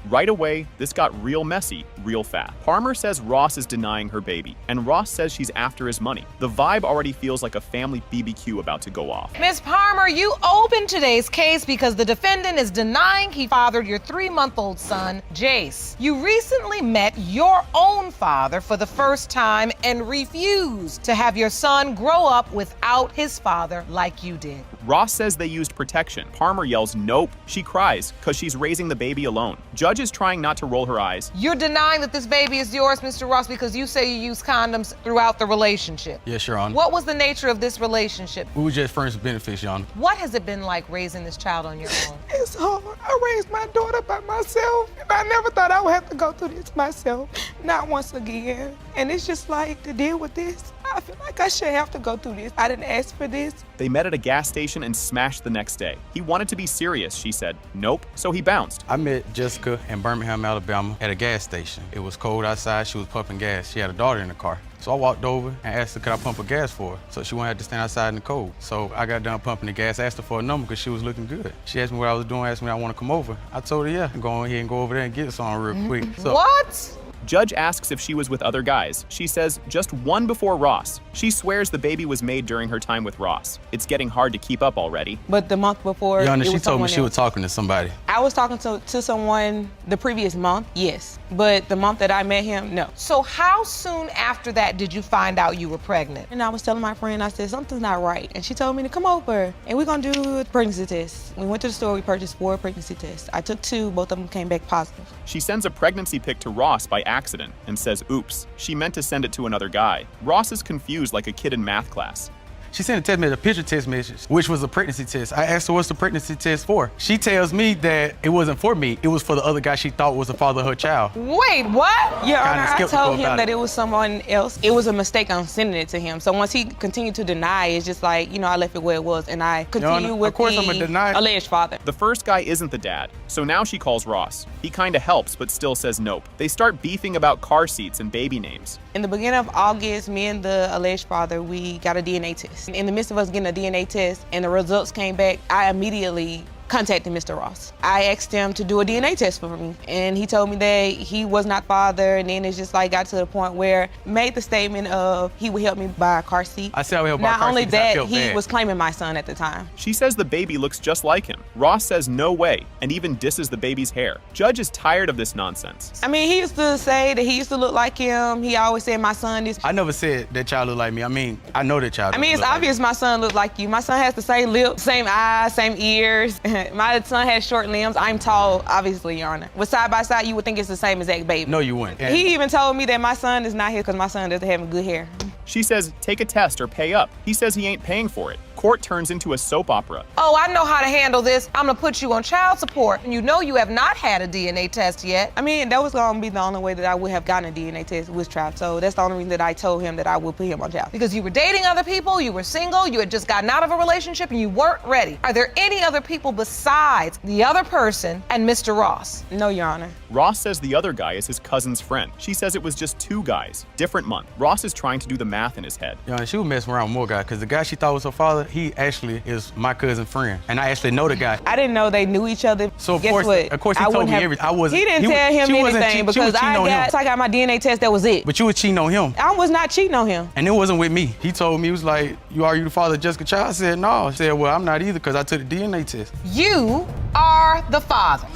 Right away, this got real messy, real fast. Palmer says Ross is denying her baby, and Ross says she's after his money. The vibe already feels like a family BBQ about to go off. Ms. Palmer, you opened today's case because the defendant is denying he fathered your 3-month-old son, Jace. You recently met your own father for the first time and refused to have your son grow up without his father like you did. Ross says they used protection. Palmer yells nope. She cries because she's raising the baby alone. Judge is trying not to roll her eyes. You're denying that this baby is yours, Mr. Ross, because you say you used condoms throughout the relationship. Yes, Your Honor. What was the nature of this relationship? We were just friends with benefits, Your Honor. What has it been like raising this child on your own? It's hard. I raised my daughter by myself, and I never thought I would have to go through this myself. Not once again. And it's just like, to deal with this, I feel like I shouldn't have to go through this. I didn't ask for this. They met at a gas station and smashed the next day. He wanted to be serious, she said. Nope, so he bounced. I met Jessica in Birmingham, Alabama at a gas station. It was cold outside. She was pumping gas. She had a daughter in the car. So I walked over and asked her, could I pump her gas for her? So she wouldn't have to stand outside in the cold. So I got done pumping the gas, asked her for a number because she was looking good. She asked me what I was doing, asked me if I want to come over. I told her, yeah, go ahead and go over there and get some real quick. So, what? Judge asks if she was with other guys. She says just one before Ross. She swears the baby was made during her time with Ross. It's getting hard to keep up already. But the month before, Your Honor, it she was told me someone she else. was talking to somebody. I was talking to someone the previous month, yes. But the month that I met him, no. So how soon after that did you find out you were pregnant? And I was telling my friend, I said, something's not right. And she told me to come over and we're gonna do a pregnancy test. We went to the store, we purchased 4 pregnancy tests. I took 2, both of them came back positive. She sends a pregnancy pic to Ross by accident and says, oops, she meant to send it to another guy. Ross is confused like a kid in math class. She sent a text message, a picture text message, which was a pregnancy test. I asked her what's the pregnancy test for. She tells me that it wasn't for me. It was for the other guy she thought was the father of her child. Wait, what? Your Honor, I told him that it it was someone else. It was a mistake on sending it to him. So once he continued to deny, it's just like, you know, I left it where it was and I continue with the alleged father. The first guy isn't the dad, so now she calls Ross. He kinda helps, but still says nope. They start beefing about car seats and baby names. In the beginning of August, me and the alleged father, we got a DNA test. In the midst of us getting a DNA test and the results came back, I immediately contacted Mr. Ross. I asked him to do a DNA test for me, and he told me that he was not father, and then it's just like got to the point where made the statement of he would help me buy a car seat. I said I would help buy a car seat. Not only because I that, felt he bad. was claiming my son at the time. She says the baby looks just like him. Ross says no way, and even disses the baby's hair. Judge is tired of this nonsense. I mean, he used to say that he used to look like him. He always said my son is. I never said that child looked like me. I mean, I know that child. I mean, it's obvious my son looked like you. My son has the same lips, same eyes, same ears. My son has short limbs. I'm tall, obviously, Your Honor. But side by side, you would think it's the same exact baby. No, you wouldn't. He even told me that my son is not here because my son doesn't have good hair. She says, take a test or pay up. He says he ain't paying for it. Court turns into a soap opera. Oh, I know how to handle this. I'm gonna put you on child support. And you know you have not had a DNA test yet. I mean, that was gonna be the only way that I would have gotten a DNA test was child. So that's the only reason that I told him that I would put him on child. Because you were dating other people, you were single, you had just gotten out of a relationship, and you weren't ready. Are there any other people besides the other person and Mr. Ross? No, Your Honor. Ross says the other guy is his cousin's friend. She says it was just 2 guys, different month. Ross is trying to do the math in his head. Yeah, she was messing around with more guys, because the guy she thought was her father, he actually is my cousin's friend. And I actually know the guy. I didn't know they knew each other. So of Guess course, what? of course, he told me everything. He didn't tell him anything because I got my DNA test, that was it. But you were cheating on him. I was not cheating on him. And it wasn't with me. He told me, he was like, are you the father of Jessica Child? I said, no. I said, well, I'm not either because I took the DNA test. You are the father.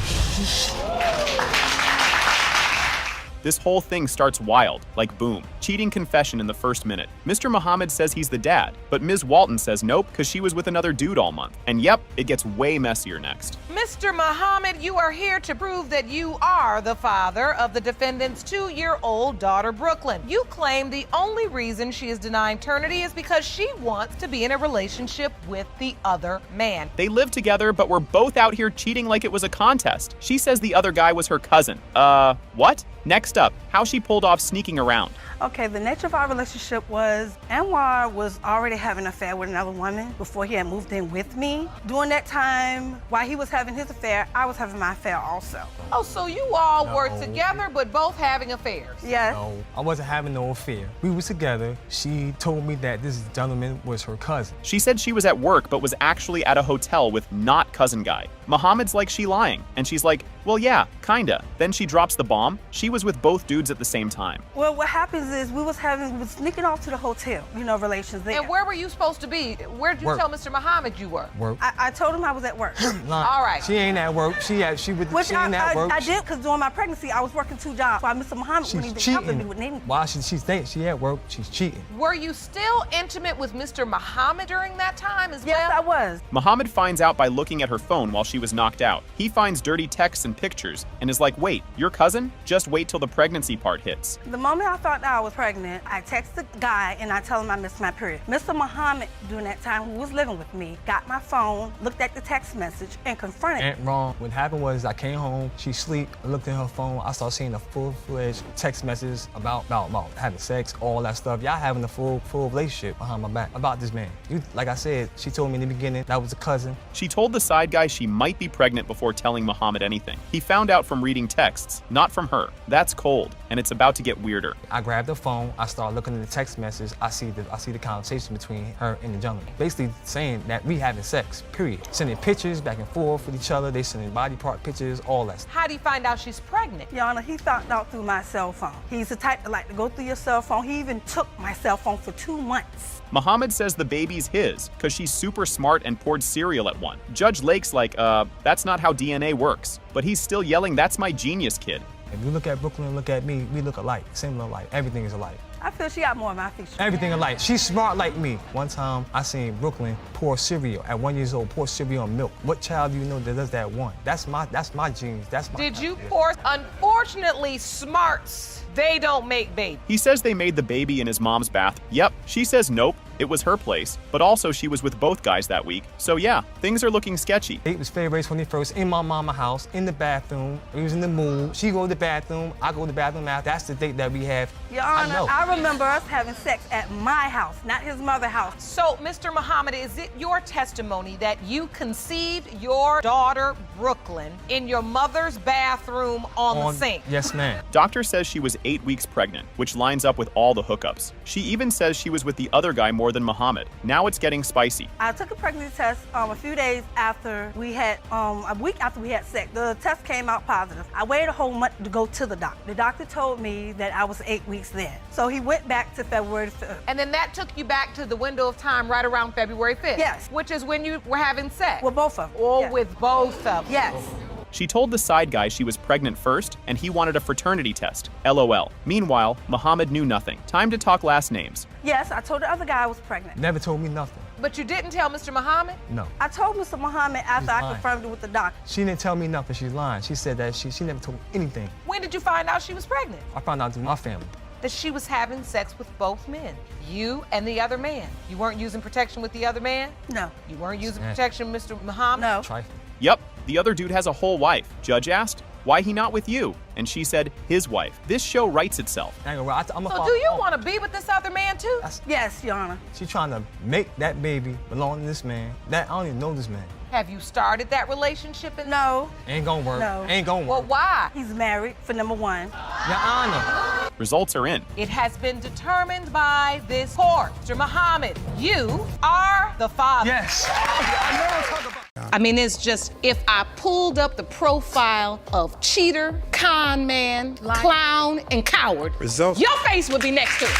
This whole thing starts wild, like boom. Cheating confession in the first minute. Mr. Muhammad says he's the dad, but Ms. Walton says nope because she was with another dude all month. And yep, it gets way messier next. Mr. Muhammad, you are here to prove that you are the father of the defendant's 2-year-old daughter, Brooklyn. You claim the only reason she is denying paternity is because she wants to be in a relationship with the other man. They live together, but we're both out here cheating like it was a contest. She says the other guy was her cousin. What? Next up, how she pulled off sneaking around. Okay, the nature of our relationship was Anwar was already having an affair with another woman before he had moved in with me. During that time, while he was having his affair, I was having my affair also. Oh, so you all were together but both having affairs? Yes. No, I wasn't having no affair. We were together. She told me that this gentleman was her cousin. She said she was at work but was actually at a hotel with not cousin guy. Muhammad's like, she lying. And she's like, well, yeah, kinda. Then she drops the bomb. She was with both dudes at the same time. Well, what happens is we was sneaking off to the hotel, relations there. And where were you supposed to be? Where did you tell Mr. Muhammad you were? Work. I told him I was at work. All right. She ain't at work. She ain't at work. I did, because during my pregnancy, I was working 2 jobs. While Mr. Muhammad wouldn't even help me with anything. Why she thinks she at work, she's cheating. Were you still intimate with Mr. Muhammad during that time as well? Yes, I was. Muhammad finds out by looking at her phone while she was knocked out. He finds dirty texts and pictures and is like, wait, your cousin? Just wait till the pregnancy part hits. The moment I found out I was pregnant, I texted the guy and I told him I missed my period. Mr. Muhammad, during that time, who was living with me, got my phone, looked at the text message, and confronted me. Ain't wrong. What happened was I came home, she sleep, I looked at her phone, I started seeing a full-fledged text message about having sex, all that stuff. Y'all having a full relationship behind my back about this man. Like I said, she told me in the beginning that was a cousin. She told the side guy she might be pregnant before telling Muhammad anything. He found out from reading texts, not from her. That's cold, and it's about to get weirder. I grabbed the phone, I started looking at the text message, I see the conversation between her and the gentleman. Basically saying that we having sex, period. Sending pictures back and forth with each other, they sending body part pictures, all that stuff. How do you find out she's pregnant? Your Honor, he found out through my cell phone. He's the type to like to go through your cell phone. He even took my cell phone for 2 months. Muhammad says the baby's his because she's super smart and poured cereal at one. Judge Lake's like, that's not how DNA works. But he's still yelling, that's my genius kid. If you look at Brooklyn and look at me, we look alike, similar alike. Everything is alike. I feel she got more of my features. Everything alike. She's smart like me. One time, I seen Brooklyn pour cereal at 1 year old, pour cereal on milk. What child do you know that does that one? That's my genes. That's my. Did you pour? Unfortunately, smarts, they don't make babies. He says they made the baby in his mom's bath. Yep. She says nope. It was her place, but also she was with both guys that week. So yeah, things are looking sketchy. It was February 21st in my mama's house, in the bathroom. We was in the mood. She go to the bathroom, I go to the bathroom after. That's the date that we have. Your Honor, I remember us having sex at my house, not his mother's house. So, Mr. Muhammad, is it your testimony that you conceived your daughter, Brooklyn, in your mother's bathroom on the sink? Yes, ma'am. Doctor says she was 8 weeks pregnant, which lines up with all the hookups. She even says she was with the other guy more than Muhammad. Now it's getting spicy. I took a pregnancy test a few days after we had, a week after we had sex. The test came out positive. I waited a whole month to go to the doctor. The doctor told me that I was 8 weeks then. So he went back to February 5th. And then that took you back to the window of time right around February 5th? Yes. Which is when you were having sex? With both of them. Or yes. with both of them? Yes. She told the side guy she was pregnant first, and he wanted a fraternity test. LOL. Meanwhile, Muhammad knew nothing. Time to talk last names. Yes, I told the other guy I was pregnant. Never told me nothing. But you didn't tell Mr. Muhammad? No. I told Mr. Muhammad after I confirmed it with the doctor. She didn't tell me nothing. She's lying. She said that she never told me anything. When did you find out she was pregnant? I found out through my family. that she was having sex with both men, you and the other man. You weren't using protection with the other man? No. You weren't using protection, Mr. Muhammad? No. Yep, the other dude has a whole wife. Judge asked, why he not with you? And she said, his wife. This show writes itself. So do you want to be with this other man too? Yes, Your Honor. She's trying to make that baby belong to this man. I don't even know this man. Have you started that relationship? No. Ain't gonna work. No. Ain't gonna work. Well, why? He's married, for number one. Your Honor. Results are in. It has been determined by this court. Mr. Muhammad, you are the father. Yes. I mean, it's just, if I pulled up the profile of cheater, con man, clown, and coward, Results. your face would be next to it.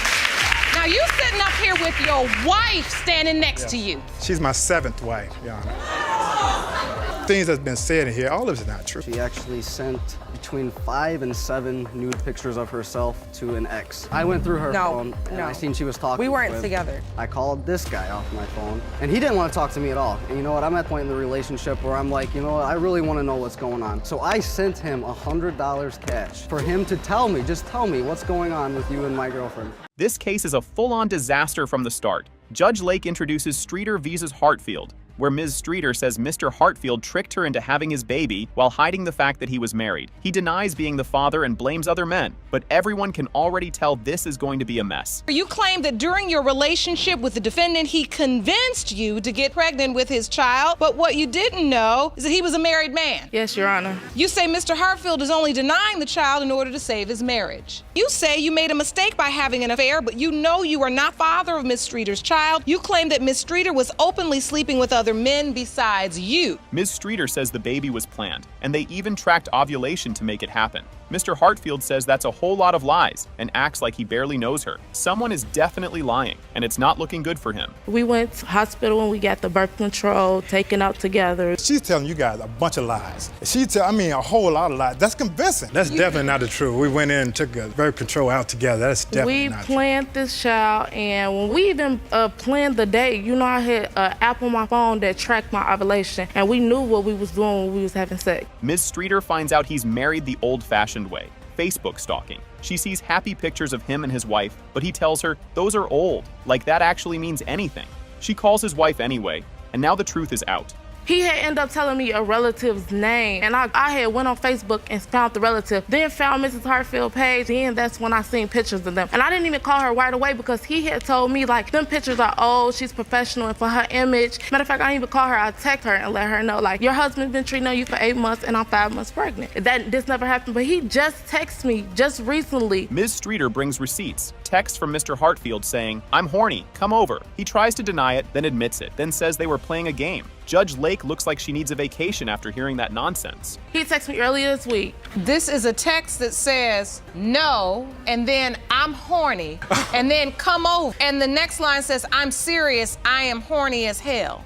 Now, you sitting up here with your wife standing next to you. She's my 7th wife, Your Honor. Things that's been said in here, all of it's not true. She actually sent between 5 and 7 nude pictures of herself to an ex. I went through her phone and I seen she was talking. We weren't with. together. I called this guy off my phone and he didn't want to talk to me at all. And you know what? I'm at the point in the relationship where I'm like, you know what? I really want to know what's going on. So I sent him $100 cash for him to tell me, just tell me what's going on with you and my girlfriend. This case is a full-on disaster from the start. Judge Lake introduces Streeter vs. Hartfield, where Ms. Streeter says Mr. Hartfield tricked her into having his baby while hiding the fact that he was married. He denies being the father and blames other men, but everyone can already tell this is going to be a mess. You claim that during your relationship with the defendant, he convinced you to get pregnant with his child, but what you didn't know is that he was a married man. Yes, Your Honor. You say Mr. Hartfield is only denying the child in order to save his marriage. You say you made a mistake by having an affair, but you know you are not father of Ms. Streeter's child. You claim that Ms. Streeter was openly sleeping with other men besides you. Ms. Streeter says the baby was planned, and they even tracked ovulation to make it happen. Mr. Hartfield says that's a whole lot of lies and acts like he barely knows her. Someone is definitely lying, and it's not looking good for him. We went to hospital when we got the birth control taken out together. She's telling you guys a bunch of lies. A whole lot of lies. That's convincing. That's definitely not the truth. We went in and took a birth control out together. That's definitely not true. We planned this child, and when we even planned the date, you know, I had an app on my phone that tracked my ovulation, and we knew what we was doing when we was having sex. Ms. Streeter finds out he's married the old-fashioned way, Facebook stalking. She sees happy pictures of him and his wife, but he tells her those are old, like that actually means anything. She calls his wife anyway, and now the truth is out. He had ended up telling me a relative's name, and I had went on Facebook and found the relative, then found Mrs. Hartfield's page, and that's when I seen pictures of them. And I didn't even call her right away because he had told me, like, them pictures are old, she's professional, and for her image. Matter of fact, I didn't even call her, I text her and let her know, like, your husband's been treating you for 8 months and I'm 5 months pregnant. This never happened, but he just texted me just recently. Ms. Streeter brings receipts, texts from Mr. Hartfield saying, I'm horny, come over. He tries to deny it, then admits it, then says they were playing a game. Judge Lake looks like she needs a vacation after hearing that nonsense. He texted me earlier this week. This is a text that says, no, and then I'm horny, and then come over. And the next line says, I'm serious, I am horny as hell.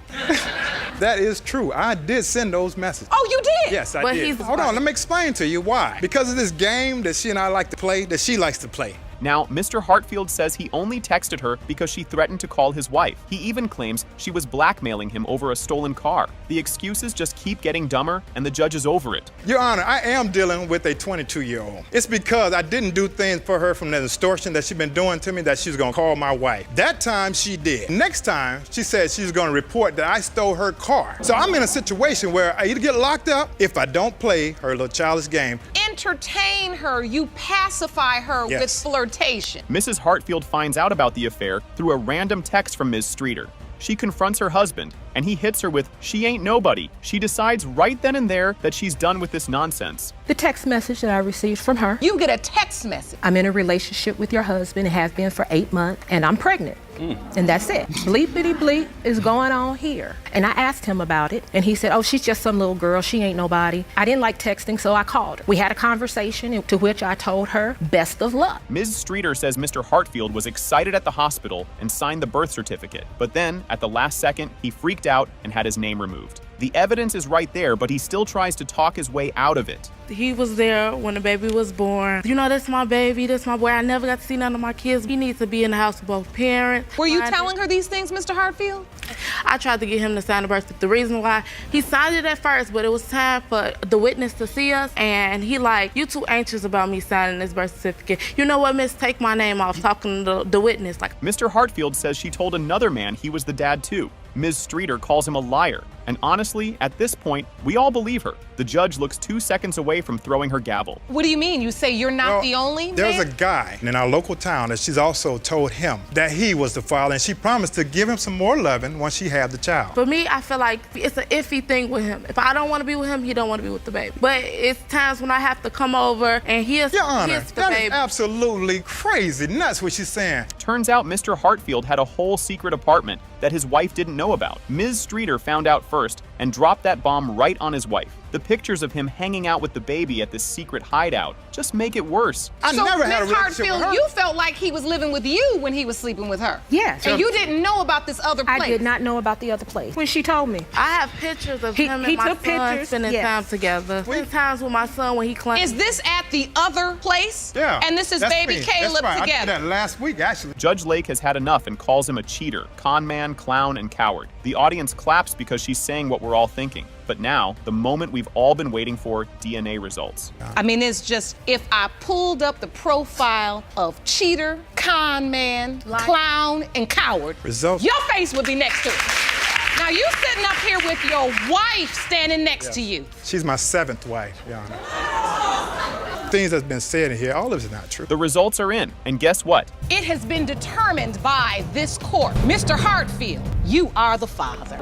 That is true. I did send those messages. Oh, you did? Yes, I did. Hold on, let me explain to you why. Because of this game that she and I like to play, that she likes to play. Now, Mr. Hartfield says he only texted her because she threatened to call his wife. He even claims she was blackmailing him over a stolen car. The excuses just keep getting dumber, and the judge is over it. Your Honor, I am dealing with a 22-year-old. It's because I didn't do things for her from the extortion that she's been doing to me that she's gonna call my wife. That time she did. Next time, she said she's gonna report that I stole her car. So I'm in a situation where I either get locked up if I don't play her little childish game. Entertain her, you pacify her with flirtation. Mrs. Hartfield finds out about the affair through a random text from Ms. Streeter. She confronts her husband, and he hits her with, she ain't nobody. She decides right then and there that she's done with this nonsense. The text message that I received from her. You get a text message. I'm in a relationship with your husband and have been for 8 months, and I'm pregnant. And that's it. Bleepity bleep is going on here. And I asked him about it, and he said, oh, she's just some little girl. She ain't nobody. I didn't like texting, so I called her. We had a conversation to which I told her, best of luck. Ms. Streeter says Mr. Hartfield was excited at the hospital and signed the birth certificate. But then, at the last second, he freaked out and had his name removed. The evidence is right there, but he still tries to talk his way out of it. He was there when the baby was born. You know, that's my baby, that's my boy. I never got to see none of my kids. He needs to be in the house with both parents. Were you telling her these things, Mr. Hartfield? I tried to get him to sign the birth certificate. The reason why he signed it at first, but it was time for the witness to see us, and he like, you too anxious about me signing this birth certificate. You know what, miss, take my name off, talking to the witness. Like, Mr. Hartfield says she told another man he was the dad too. Ms. Streeter calls him a liar. And honestly, at this point, we all believe her. The judge looks 2 seconds away from throwing her gavel. What do you mean? You say you're not the only man? There's a guy in our local town that she's also told him that he was the father, and she promised to give him some more loving once she had the child. For me, I feel like it's an iffy thing with him. If I don't want to be with him, he don't want to be with the baby. But it's times when I have to come over and he's Your Honor, the that baby. is absolutely crazy nuts what she's saying. Turns out Mr. Hartfield had a whole secret apartment that his wife didn't know about. Ms. Streeter found out first and dropped that bomb right on his wife. The pictures of him hanging out with the baby at this secret hideout just make it worse. I never had a Ms. relationship with Hartfield, her. you felt like he was living with you when he was sleeping with her. Yes. And you didn't know about this other place. I did not know about the other place when she told me. I have pictures of him and my took son pictures, spending yes. time together. Spend times with my son when he claimed. Is this at the other place? Yeah. And this is that's baby me. Caleb That's right. I together. did that last week, actually. Judge Lake has had enough and calls him a cheater, con man, clown, and coward. The audience claps because she's saying what we're all thinking. But now, the moment we've all been waiting for, DNA results. I mean, it's just, if I pulled up the profile of cheater, con man, clown, and coward, Results. your face would be next to it. Now, you sitting up here with your wife standing next to you. She's my 7th wife, Your Honor. Things that's been said in here, all of it is not true. The results are in, and guess what? It has been determined by this court. Mr. Hartfield, you are the father.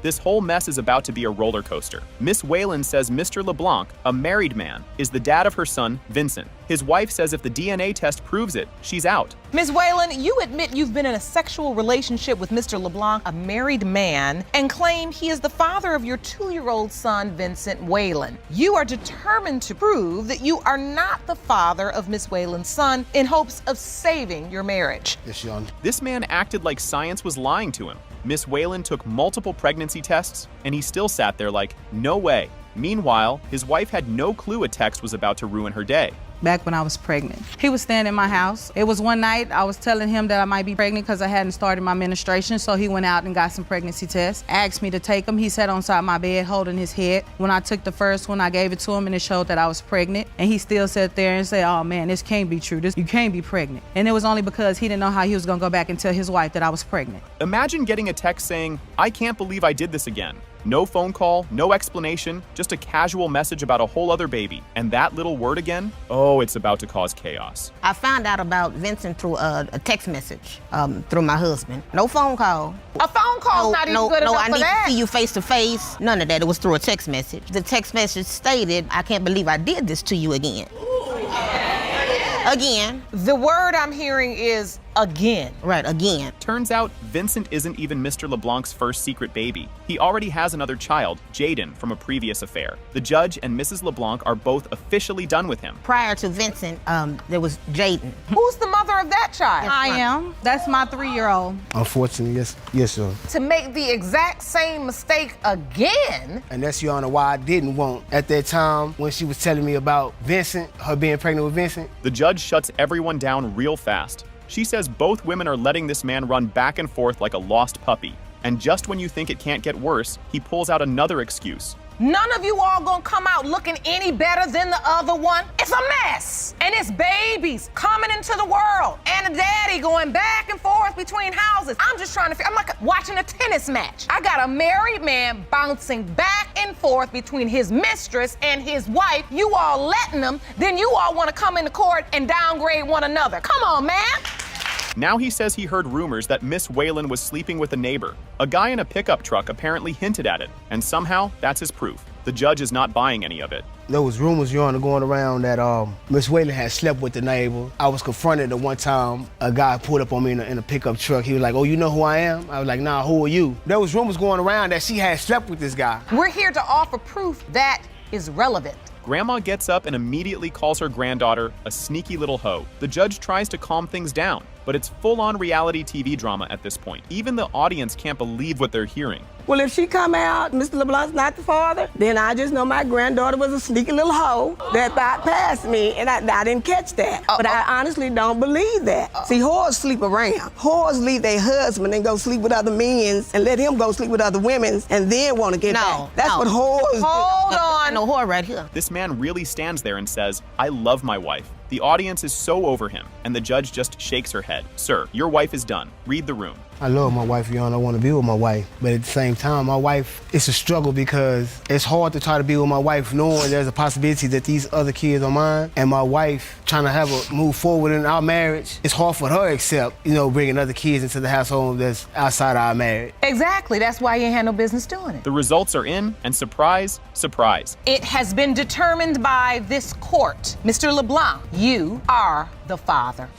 This whole mess is about to be a roller coaster. Miss Whalen says Mr. LeBlanc, a married man, is the dad of her son, Vincent. His wife says if the DNA test proves it, she's out. Ms. Whalen, you admit you've been in a sexual relationship with Mr. LeBlanc, a married man, and claim he is the father of your 2-year-old son, Vincent Whalen. You are determined to prove that you are not the father of Miss Whalen's son in hopes of saving your marriage. Yes, Your Honor. This man acted like science was lying to him. Miss Whalen took multiple pregnancy tests, and he still sat there like, no way. Meanwhile, his wife had no clue a text was about to ruin her day. Back when I was pregnant, he was staying in my house. It was one night I was telling him that I might be pregnant because I hadn't started my menstruation, so he went out and got some pregnancy tests, asked me to take them. He sat on side my bed holding his head. When I took the first one, I gave it to him and it showed that I was pregnant, and he still sat there and said, oh man, this can't be true. You can't be pregnant. And it was only because he didn't know how he was gonna go back and tell his wife that I was pregnant. Imagine getting a text saying, I can't believe I did this again. No phone call, no explanation, just a casual message about a whole other baby. And that little word again? Oh, it's about to cause chaos. I found out about Vincent through a text message through my husband. No phone call. A phone call's not even good enough I for need that. to see you face to face. None of that. It was through a text message. The text message stated, I can't believe I did this to you again. Again. The word I'm hearing is again. Right, again. Turns out Vincent isn't even Mr. LeBlanc's first secret baby. He already has another child, Jaden, from a previous affair. The judge and Mrs. LeBlanc are both officially done with him. Prior to Vincent, there was Jaden. Who's the mother of that child? I am. That's my 3-year-old. Unfortunately, yes, sir. To make the exact same mistake again? And that's, Your Honor, why I didn't want, at that time, when she was telling me about Vincent, her being pregnant with Vincent. The judge shuts everyone down real fast. She says both women are letting this man run back and forth like a lost puppy. And just when you think it can't get worse, he pulls out another excuse. None of you all gonna come out looking any better than the other one. It's a mess. And it's babies coming into the world and a daddy going back and forth between houses. I'm just trying to figure, I'm like watching a tennis match. I got a married man bouncing back and forth between his mistress and his wife. You all letting them, then you all wanna come into court and downgrade one another. Come on, man. Now he says he heard rumors that Miss Whalen was sleeping with a neighbor. A guy in a pickup truck apparently hinted at it, and somehow that's his proof. The judge is not buying any of it. There was rumors, Your Honor, going around that Miss Whalen had slept with the neighbor. I was confronted at one time. A guy pulled up on me in a pickup truck. He was like, oh, you know who I am? I was like, nah, who are you? There was rumors going around that she had slept with this guy. We're here to offer proof that is relevant. Grandma gets up and immediately calls her granddaughter a sneaky little hoe. The judge tries to calm things down. But it's full-on reality TV drama at this point. Even the audience can't believe what they're hearing. Well, if she come out, Mr. LeBlanc's not the father, then I just know my granddaughter was a sneaky little hoe that bypassed me, and I didn't catch that. But I honestly don't believe that. See, whores sleep around. Whores leave their husband and go sleep with other men and let him go sleep with other women and then want to get back. That's what whores do. Hold on. No whore right here. This man really stands there and says, I love my wife. The audience is so over him, and the judge just shakes her head. Sir, your wife is done. Read the room. I love my wife, Your Honor. I want to be with my wife. But at the same time, my wife, it's a struggle because it's hard to try to be with my wife knowing there's a possibility that these other kids are mine. And my wife trying to have a move forward in our marriage, it's hard for her to accept, bringing other kids into the household that's outside our marriage. Exactly. That's why you ain't had no business doing it. The results are in, and surprise, surprise. It has been determined by this court. Mr. LeBlanc, you are the father.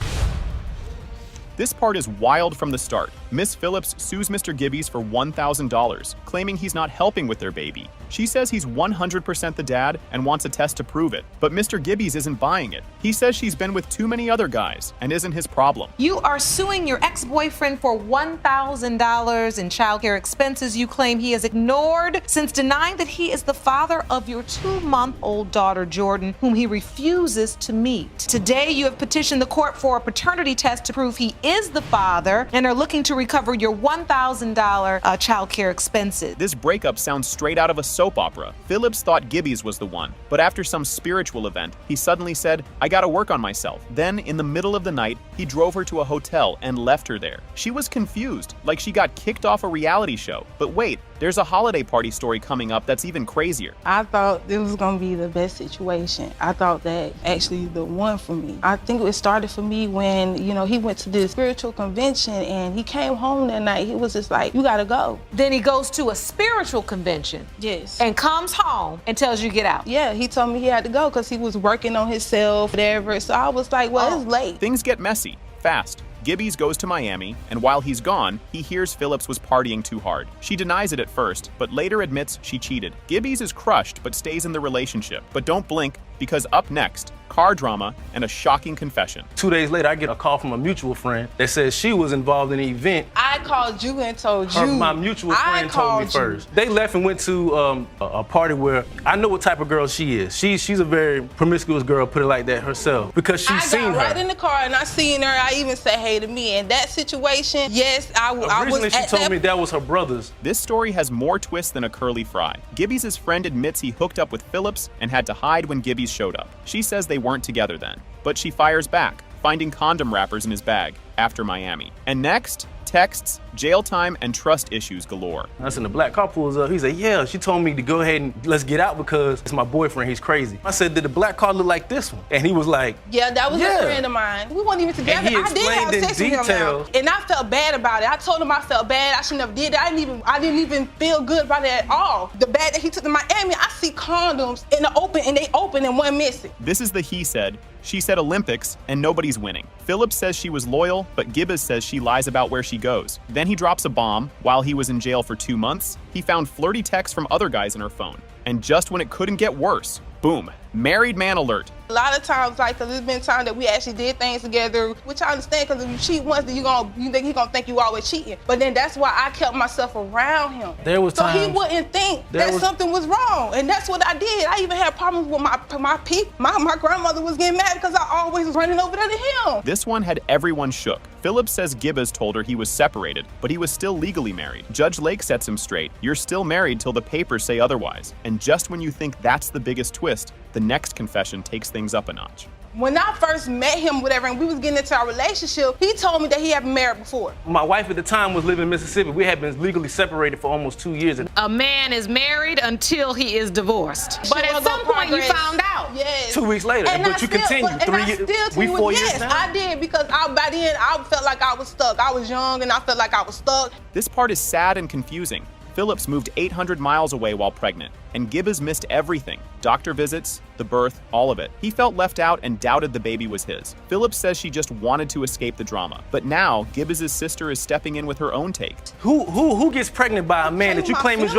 This part is wild from the start. Miss Phillips sues Mr. Gibbies for $1,000, claiming he's not helping with their baby. She says he's 100% the dad and wants a test to prove it, but Mr. Gibbies isn't buying it. He says she's been with too many other guys and isn't his problem. You are suing your ex-boyfriend for $1,000 in childcare expenses you claim he has ignored since denying that he is the father of your 2-month-old daughter, Jordan, whom he refuses to meet. Today, you have petitioned the court for a paternity test to prove he is the father and are looking to recover your $1,000 childcare expenses. This breakup sounds straight out of a soap opera. Phillips thought Gibbies was the one, but after some spiritual event, he suddenly said, I gotta work on myself. Then, in the middle of the night, he drove her to a hotel and left her there. She was confused, like she got kicked off a reality show. But wait, there's a holiday party story coming up that's even crazier. I thought it was gonna be the best situation. I thought that actually the one for me. I think it started for me when, he went to this spiritual convention and he came home that night. He was just like, you gotta go. Then he goes to a spiritual convention. Yes. And comes home and tells you get out. Yeah, he told me he had to go because he was working on himself, whatever. So I was like, well, it's late. Things get messy, fast. Gibbies goes to Miami, and while he's gone, he hears Phillips was partying too hard. She denies it at first, but later admits she cheated. Gibbies is crushed but stays in the relationship. But don't blink, because up next, car drama and a shocking confession. 2 days later, I get a call from a mutual friend that says she was involved in an event. I called you and told you. My mutual friend told me first. They left and went to a party where I know what type of girl she is. She's a very promiscuous girl, put it like that herself, because she's seen her. I got right in the car and I seen her. I even said hey to me. In that situation, yes, I was. Originally, she told me that was her brother's. This story has more twists than a curly fry. Gibbies' friend admits he hooked up with Phillips and had to hide when Gibbies showed up. She says they weren't together then, but she fires back, finding condom wrappers in his bag after Miami. And next, texts, jail time, and trust issues galore. I said, the black car pulls up. He said, yeah, she told me to go ahead and let's get out because it's my boyfriend, he's crazy. I said, did the black car look like this one? And he was like, yeah, that was a friend of mine. We weren't even together. And he explained in detail. And I felt bad about it. I told him I felt bad. I shouldn't have did that. I didn't even feel good about it at all. The bag that he took to Miami, I see condoms in the open, and they open and one missing. This is the he said, she said Olympics, and nobody's winning. Phillips says she was loyal, but Gibbies says she lies about where she goes. Then he drops a bomb. While he was in jail for 2 months, he found flirty texts from other guys in her phone. And just when it couldn't get worse, boom, married man alert. A lot of times, because there's been times that we actually did things together, which I understand, because if you cheat once, then you think he's gonna think you always cheating. But then that's why I kept myself around him. There was times, so he wouldn't think that something was wrong, and that's what I did. I even had problems with my people. My grandmother was getting mad because I always was running over there to him. This one had everyone shook. Phillips says Gibbies told her he was separated, but he was still legally married. Judge Lake sets him straight. You're still married till the papers say otherwise. And just when you think that's the biggest twist, the next confession takes things up a notch. When I first met him, whatever, and we was getting into our relationship, he told me that he had been married before. My wife at the time was living in Mississippi. We had been legally separated for almost 2 years. A man is married until he is divorced. But at some point you found out. Yes. 2 weeks later, but you continued. 3 years, we 4 years now. I did, because by then I felt like I was stuck. I was young and I felt like I was stuck. This part is sad and confusing. Phillips moved 800 miles away while pregnant, and Gibbs missed everything. Doctor visits, the birth, all of it. He felt left out and doubted the baby was his. Phillips says she just wanted to escape the drama. But now, Gibbs' sister is stepping in with her own take. Who gets pregnant by a man that you claim is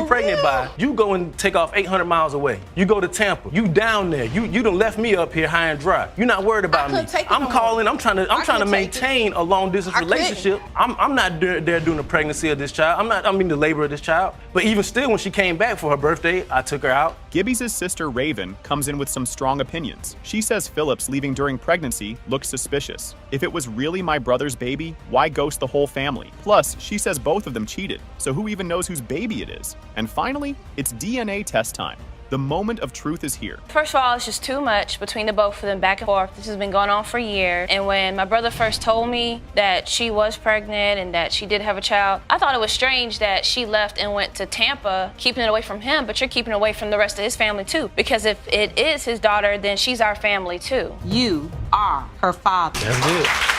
pregnant by? You go and take off 800 miles away. You go to Tampa. You down there. You done left me up here high and dry. You're not worried about me. I'm calling. I'm trying to maintain a long distance relationship. I'm not there doing the pregnancy of this child. The labor of this child. But even still, when she came back for her birthday, I took her out. Gibbs' sister Raven comes in with some strong opinions. She says Phillips leaving during pregnancy looks suspicious. If it was really my brother's baby, why ghost the whole family? Plus, she says both of them cheated, so who even knows whose baby it is? And finally, it's DNA test time. The moment of truth is here. First of all, it's just too much between the both of them, back and forth. This has been going on for years. And when my brother first told me that she was pregnant and that she did have a child, I thought it was strange that she left and went to Tampa, keeping it away from him, but you're keeping it away from the rest of his family too. Because if it is his daughter, then she's our family too. You are her father. That's it.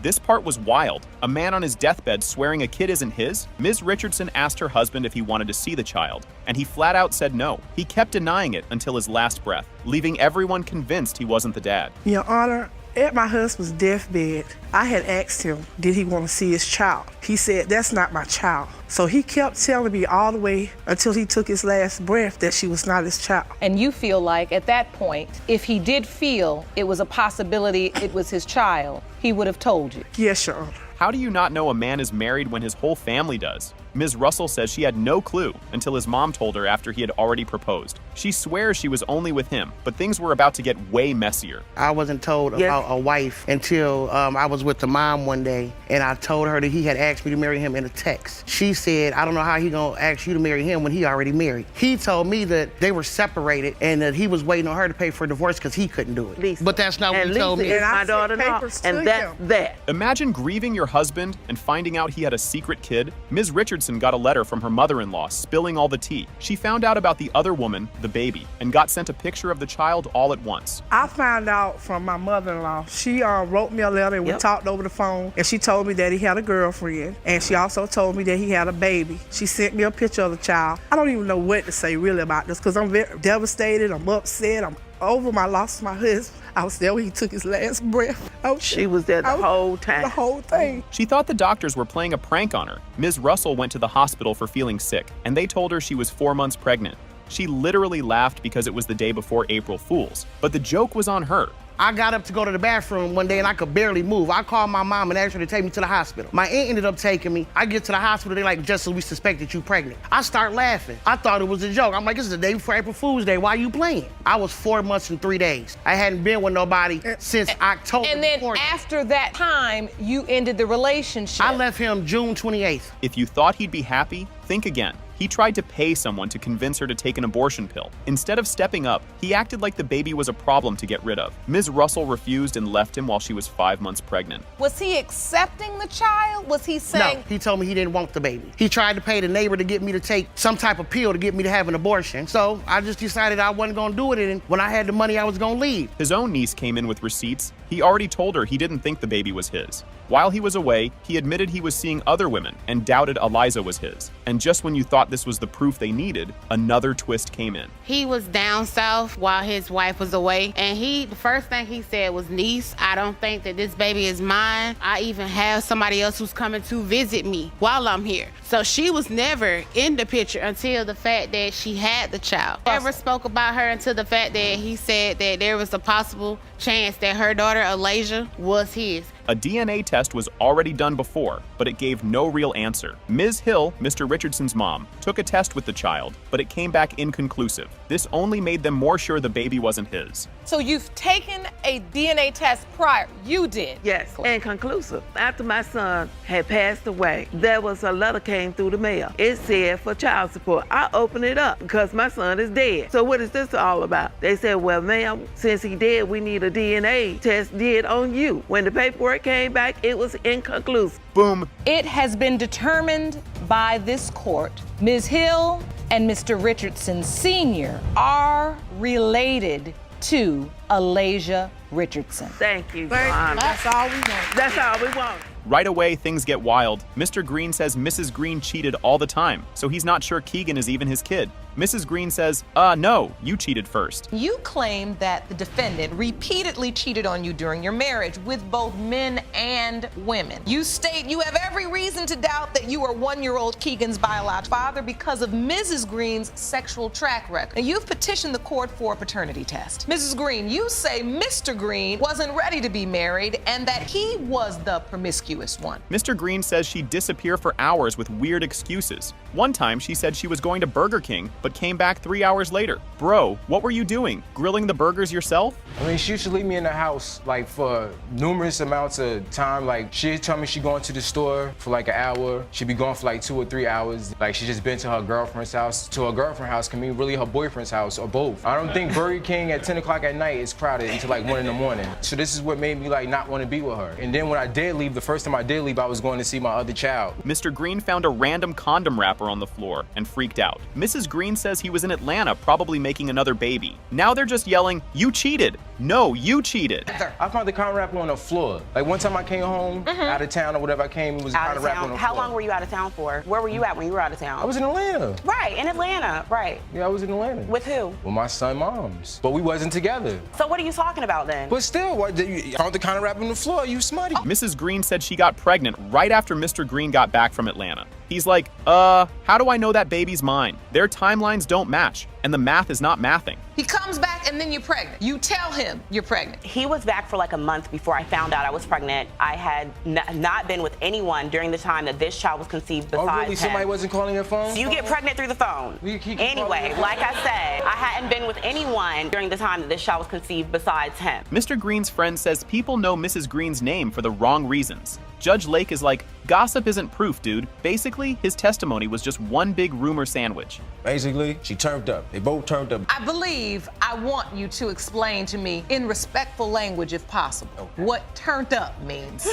This part was wild. A man on his deathbed swearing a kid isn't his? Ms. Richardson asked her husband if he wanted to see the child, and he flat out said no. He kept denying it until his last breath, leaving everyone convinced he wasn't the dad. Your Honor, at my husband's deathbed, I had asked him, did he want to see his child? He said, that's not my child. So he kept telling me all the way until he took his last breath that she was not his child. And you feel like at that point, if he did feel it was a possibility it was his child, he would have told you? Yes, Your Honor. How do you not know a man is married when his whole family does? Ms. Russell says she had no clue until his mom told her after he had already proposed. She swears she was only with him, but things were about to get way messier. I wasn't told about a wife until I was with the mom one day, and I told her that he had asked me to marry him in a text. She said, I don't know how he gonna ask you to marry him when he already married. He told me that they were separated and that he was waiting on her to pay for a divorce because he couldn't do it. But that's not what he told me. And my daughter and that's that. Imagine grieving your husband and finding out he had a secret kid. Ms. Richardson got a letter from her mother-in-law spilling all the tea. She found out about the other woman, the baby, and got sent a picture of the child all at once. I found out from my mother-in-law. She wrote me a letter and we talked over the phone, and she told me that he had a girlfriend, and she also told me that he had a baby. She sent me a picture of the child. I don't even know what to say really about this because I'm very devastated, I'm upset, I'm over my loss of my husband. I was there when he took his last breath. She was there the whole time. The whole thing. She thought the doctors were playing a prank on her. Ms. Russell went to the hospital for feeling sick, and they told her she was 4 months pregnant. She literally laughed because it was the day before April Fool's, but the joke was on her. I got up to go to the bathroom one day and I could barely move. I called my mom and asked her to take me to the hospital. My aunt ended up taking me. I get to the hospital, they're like, just so we suspected you pregnant. I start laughing. I thought it was a joke. I'm like, this is the day before April Fool's Day. Why are you playing? I was 4 months and 3 days. I hadn't been with nobody since October. And then after that time, you ended the relationship. I left him June 28th. If you thought he'd be happy, think again. He tried to pay someone to convince her to take an abortion pill. Instead of stepping up, he acted like the baby was a problem to get rid of. Ms. Russell refused and left him while she was 5 months pregnant. Was he accepting the child? Was he saying? No, he told me he didn't want the baby. He tried to pay the neighbor to get me to take some type of pill to get me to have an abortion. So I just decided I wasn't gonna do it, and when I had the money, I was gonna leave. His own niece came in with receipts. He already told her he didn't think the baby was his. While he was away, he admitted he was seeing other women and doubted Eliza was his. And just when you thought this was the proof they needed, another twist came in. He was down south while his wife was away, and the first thing he said was, niece, I don't think that this baby is mine. I even have somebody else who's coming to visit me while I'm here. So she was never in the picture until the fact that she had the child. Never spoke about her until the fact that he said that there was a possible chance that her daughter, Eliza, was his. A DNA test was already done before, but it gave no real answer. Ms. Hill, Mr. Richardson's mom, took a test with the child, but it came back inconclusive. This only made them more sure the baby wasn't his. So you've taken a DNA test prior. You did. Yes, inconclusive. After my son had passed away, there was a letter came through the mail. It said for child support. I opened it up because my son is dead. So what is this all about? They said, well, ma'am, since he dead, we need a DNA test did on you. When the paperwork came back, it was inconclusive. Boom. It has been determined by this court, Ms. Hill and Mr. Richardson Sr. are related to Eliza Richardson. Thank you, Thank you. Honor. That's all we want. That's all we want. Right away, things get wild. Mr. Green says Mrs. Green cheated all the time, so he's not sure Keegan is even his kid. Mrs. Green says, no, you cheated first. You claim that the defendant repeatedly cheated on you during your marriage with both men and women. You state you have every reason to doubt that you are one-year-old Keegan's biological father because of Mrs. Green's sexual track record. And you've petitioned the court for a paternity test. Mrs. Green, you say Mr. Green wasn't ready to be married and that he was the promiscuous one. Mr. Green says she'd disappear for hours with weird excuses. One time, she said she was going to Burger King, but came back 3 hours later. Bro, what were you doing? Grilling the burgers yourself? I mean, she used to leave me in the house, like, for numerous amounts of time. Like, she'd tell me she'd going to the store for, like, an hour. She'd be gone for, like, 2 or 3 hours. Like, she just been to her girlfriend's house. To her girlfriend's house can mean really her boyfriend's house, or both. I don't think Burger King at 10 o'clock at night is crowded until, like, 1 in the morning. So this is what made me, like, not want to be with her. And then when I did leave, the first time I did leave, I was going to see my other child. Mr. Green found a random condom wrapper on the floor and freaked out. Mrs. Green says he was in Atlanta, probably making another baby. Now they're just yelling, you cheated. No, you cheated. I found the condom wrapper on the floor. Like, one time I came home out of town or whatever I came, it was a condom wrapper on the floor. How long were you out of town for? Where were you at when you were out of town? I was in Atlanta. Right, in Atlanta, right. Yeah, I was in Atlanta. With who? With my son's moms. But we wasn't together. So what are you talking about then? But still, you found the condom wrapper on the floor, you smutty. Mrs. Green said she got pregnant right after Mr. Green got back from Atlanta. He's like, how do I know that baby's mine? Their timelines don't match, and the math is not mathing. He comes back and then you're pregnant. You tell him you're pregnant. He was back for like a month before I found out I was pregnant. I had not been with anyone during the time that this child was conceived besides Oh, really? him. Somebody wasn't calling your phone? So you get pregnant through the phone. Anyway, like I said, I hadn't been with anyone during the time that this child was conceived besides him. Mr. Green's friend says people know Mrs. Green's name for the wrong reasons. Judge Lake is like, gossip isn't proof, dude. Basically, his testimony was just one big rumor sandwich. Basically, she turned up. They both turned up. I believe I want you to explain to me in respectful language, if possible, what turned up means.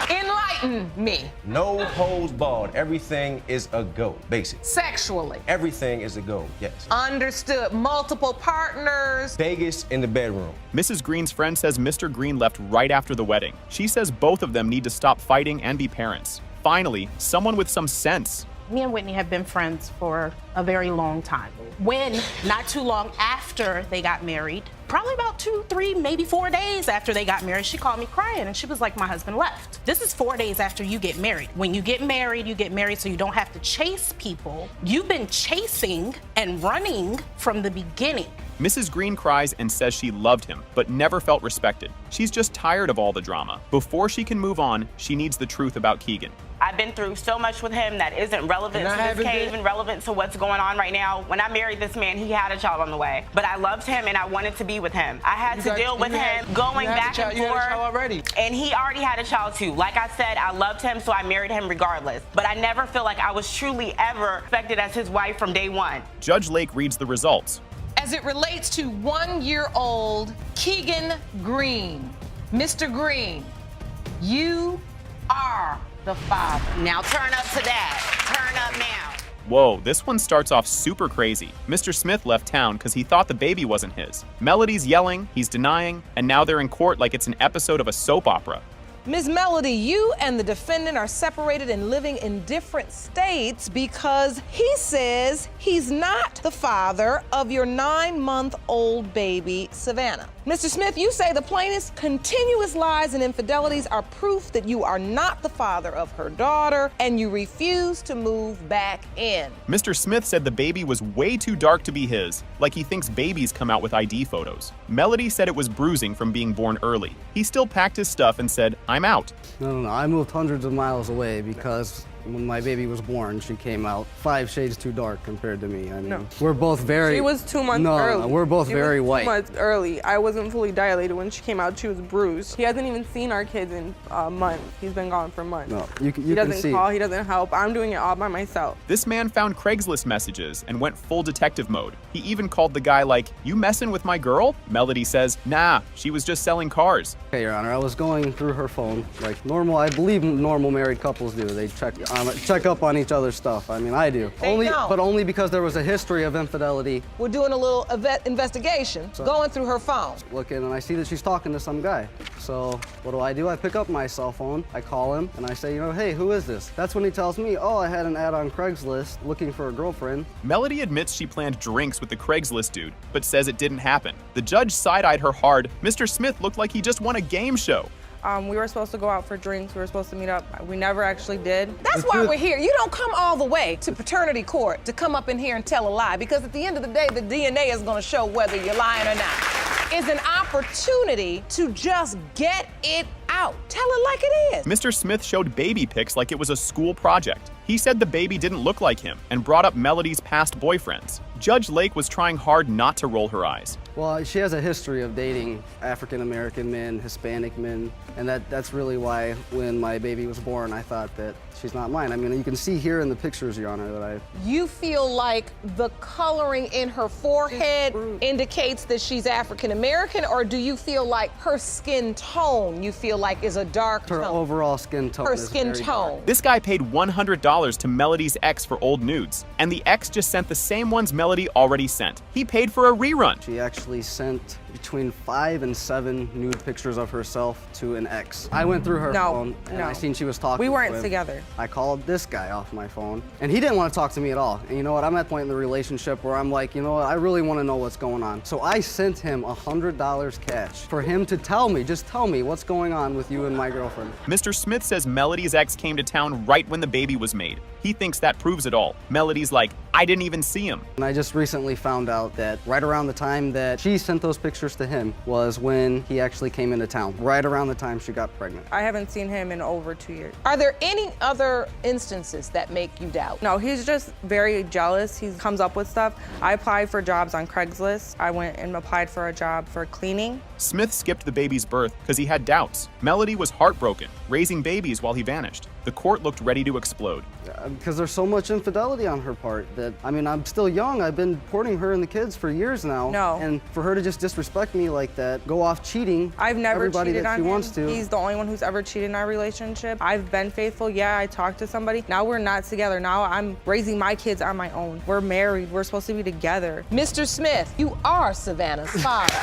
Enlighten me. No holds barred. Everything is a go, basically. Sexually. Everything is a go, yes. Understood. Multiple partners. Vegas in the bedroom. Mrs. Green's friend says Mr. Green left right after the wedding. She says both of them need to stop fighting and be parents. Finally, someone with some sense. Me and Whitney have been friends for a very long time. When, not too long after they got married, probably about 2, 3, maybe 4 days after they got married, she called me crying and she was like, my husband left. This is 4 days after you get married. When you get married so you don't have to chase people. You've been chasing and running from the beginning. Mrs. Green cries and says she loved him, but never felt respected. She's just tired of all the drama. Before she can move on, she needs the truth about Keegan. I've been through so much with him that isn't relevant to this case, even relevant to what's going on right now. When I married this man, he had a child on the way. But I loved him and I wanted to be with him. I had to deal with him going back and forth. And he already had a child too. Like I said, I loved him, so I married him regardless. But I never feel like I was truly ever respected as his wife from day one. Judge Lake reads the results. As it relates to 1-year-old Keegan Green, Mr. Green, you are the father. Now turn up to that. Turn up now. Whoa, this one starts off super crazy. Mr. Smith left town because he thought the baby wasn't his. Melody's yelling, he's denying, and now they're in court like it's an episode of a soap opera. Ms. Melody, you and the defendant are separated and living in different states because he says he's not the father of your 9-month-old baby, Savannah. Mr. Smith, you say the plaintiff's continuous lies and infidelities are proof that you are not the father of her daughter and you refuse to move back in. Mr. Smith said the baby was way too dark to be his, like he thinks babies come out with ID photos. Melody said it was bruising from being born early. He still packed his stuff and said, I'm out. No, I moved hundreds of miles away because when my baby was born, she came out 5 shades too dark compared to me. I mean, we're both very... She was 2 months early. No, we're both very white. 2 months early. I wasn't fully dilated when she came out. She was bruised. He hasn't even seen our kids in a month. He's been gone for months. No, you he doesn't call, he doesn't help. I'm doing it all by myself. This man found Craigslist messages and went full detective mode. He even called the guy like, you messing with my girl? Melody says, nah, she was just selling cars. Okay, Your Honor, I was going through her phone like normal, I believe normal married couples do. They check check up on each other's stuff. I mean, I do. But only because there was a history of infidelity. We're doing a little investigation, going through her phone. Looking, and I see that she's talking to some guy. So what do? I pick up my cell phone, I call him, and I say, hey, who is this? That's when he tells me, oh, I had an ad on Craigslist looking for a girlfriend. Melody admits she planned drinks with the Craigslist dude, but says it didn't happen. The judge side-eyed her hard. Mr. Smith looked like he just won a game show. We were supposed to go out for drinks. We were supposed to meet up. We never actually did. That's why we're here. You don't come all the way to paternity court to come up in here and tell a lie, because at the end of the day, the DNA is going to show whether you're lying or not. It's an opportunity to just get it out. Tell it like it is. Mr. Smith showed baby pics like it was a school project. He said the baby didn't look like him and brought up Melody's past boyfriends. Judge Lake was trying hard not to roll her eyes. Well, she has a history of dating African-American men, Hispanic men, and that's really why when my baby was born, I thought that she's not mine. I mean, you can see here in the pictures, Your Honor, that You feel like the coloring in her forehead indicates that she's African-American, or do you feel like her skin tone you feel like is a dark tone? Her overall skin tone Her is skin very tone. dark. This guy paid $100 to Melody's ex for old nudes, and the ex just sent the same ones Melody already sent. He paid for a rerun. She actually sent between 5 and 7 nude pictures of herself to an ex. I went through her phone and I seen she was talking We weren't to him. together. I called this guy off my phone and he didn't want to talk to me at all. And you know what, I'm at the point in the relationship where I'm like, you know what, I really want to know what's going on. So I sent him $100 cash for him to tell me, just tell me what's going on with you and my girlfriend. Mr. Smith says Melody's ex came to town right when the baby was made. He thinks that proves it all. Melody's like, I didn't even see him. And I just recently found out that right around the time that she sent those pictures to him was when he actually came into town, right around the time she got pregnant. I haven't seen him in over 2 years. Are there any other instances that make you doubt? No, he's just very jealous. He comes up with stuff. I applied for jobs on Craigslist. I went and applied for a job for cleaning. Smith skipped the baby's birth because he had doubts. Melody was heartbroken, raising babies while he vanished. The court looked ready to explode. Because there's so much infidelity on her part that, I mean, I'm still young. I've been courting her and the kids for years now. No. And for her to just disrespect me like that, go off cheating I've never everybody cheated that on she him. wants to. He's the only one who's ever cheated in our relationship. I've been faithful. Yeah, I talked to somebody. Now we're not together. Now I'm raising my kids on my own. We're married. We're supposed to be together. Mr. Smith, you are Savannah's father.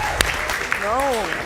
No.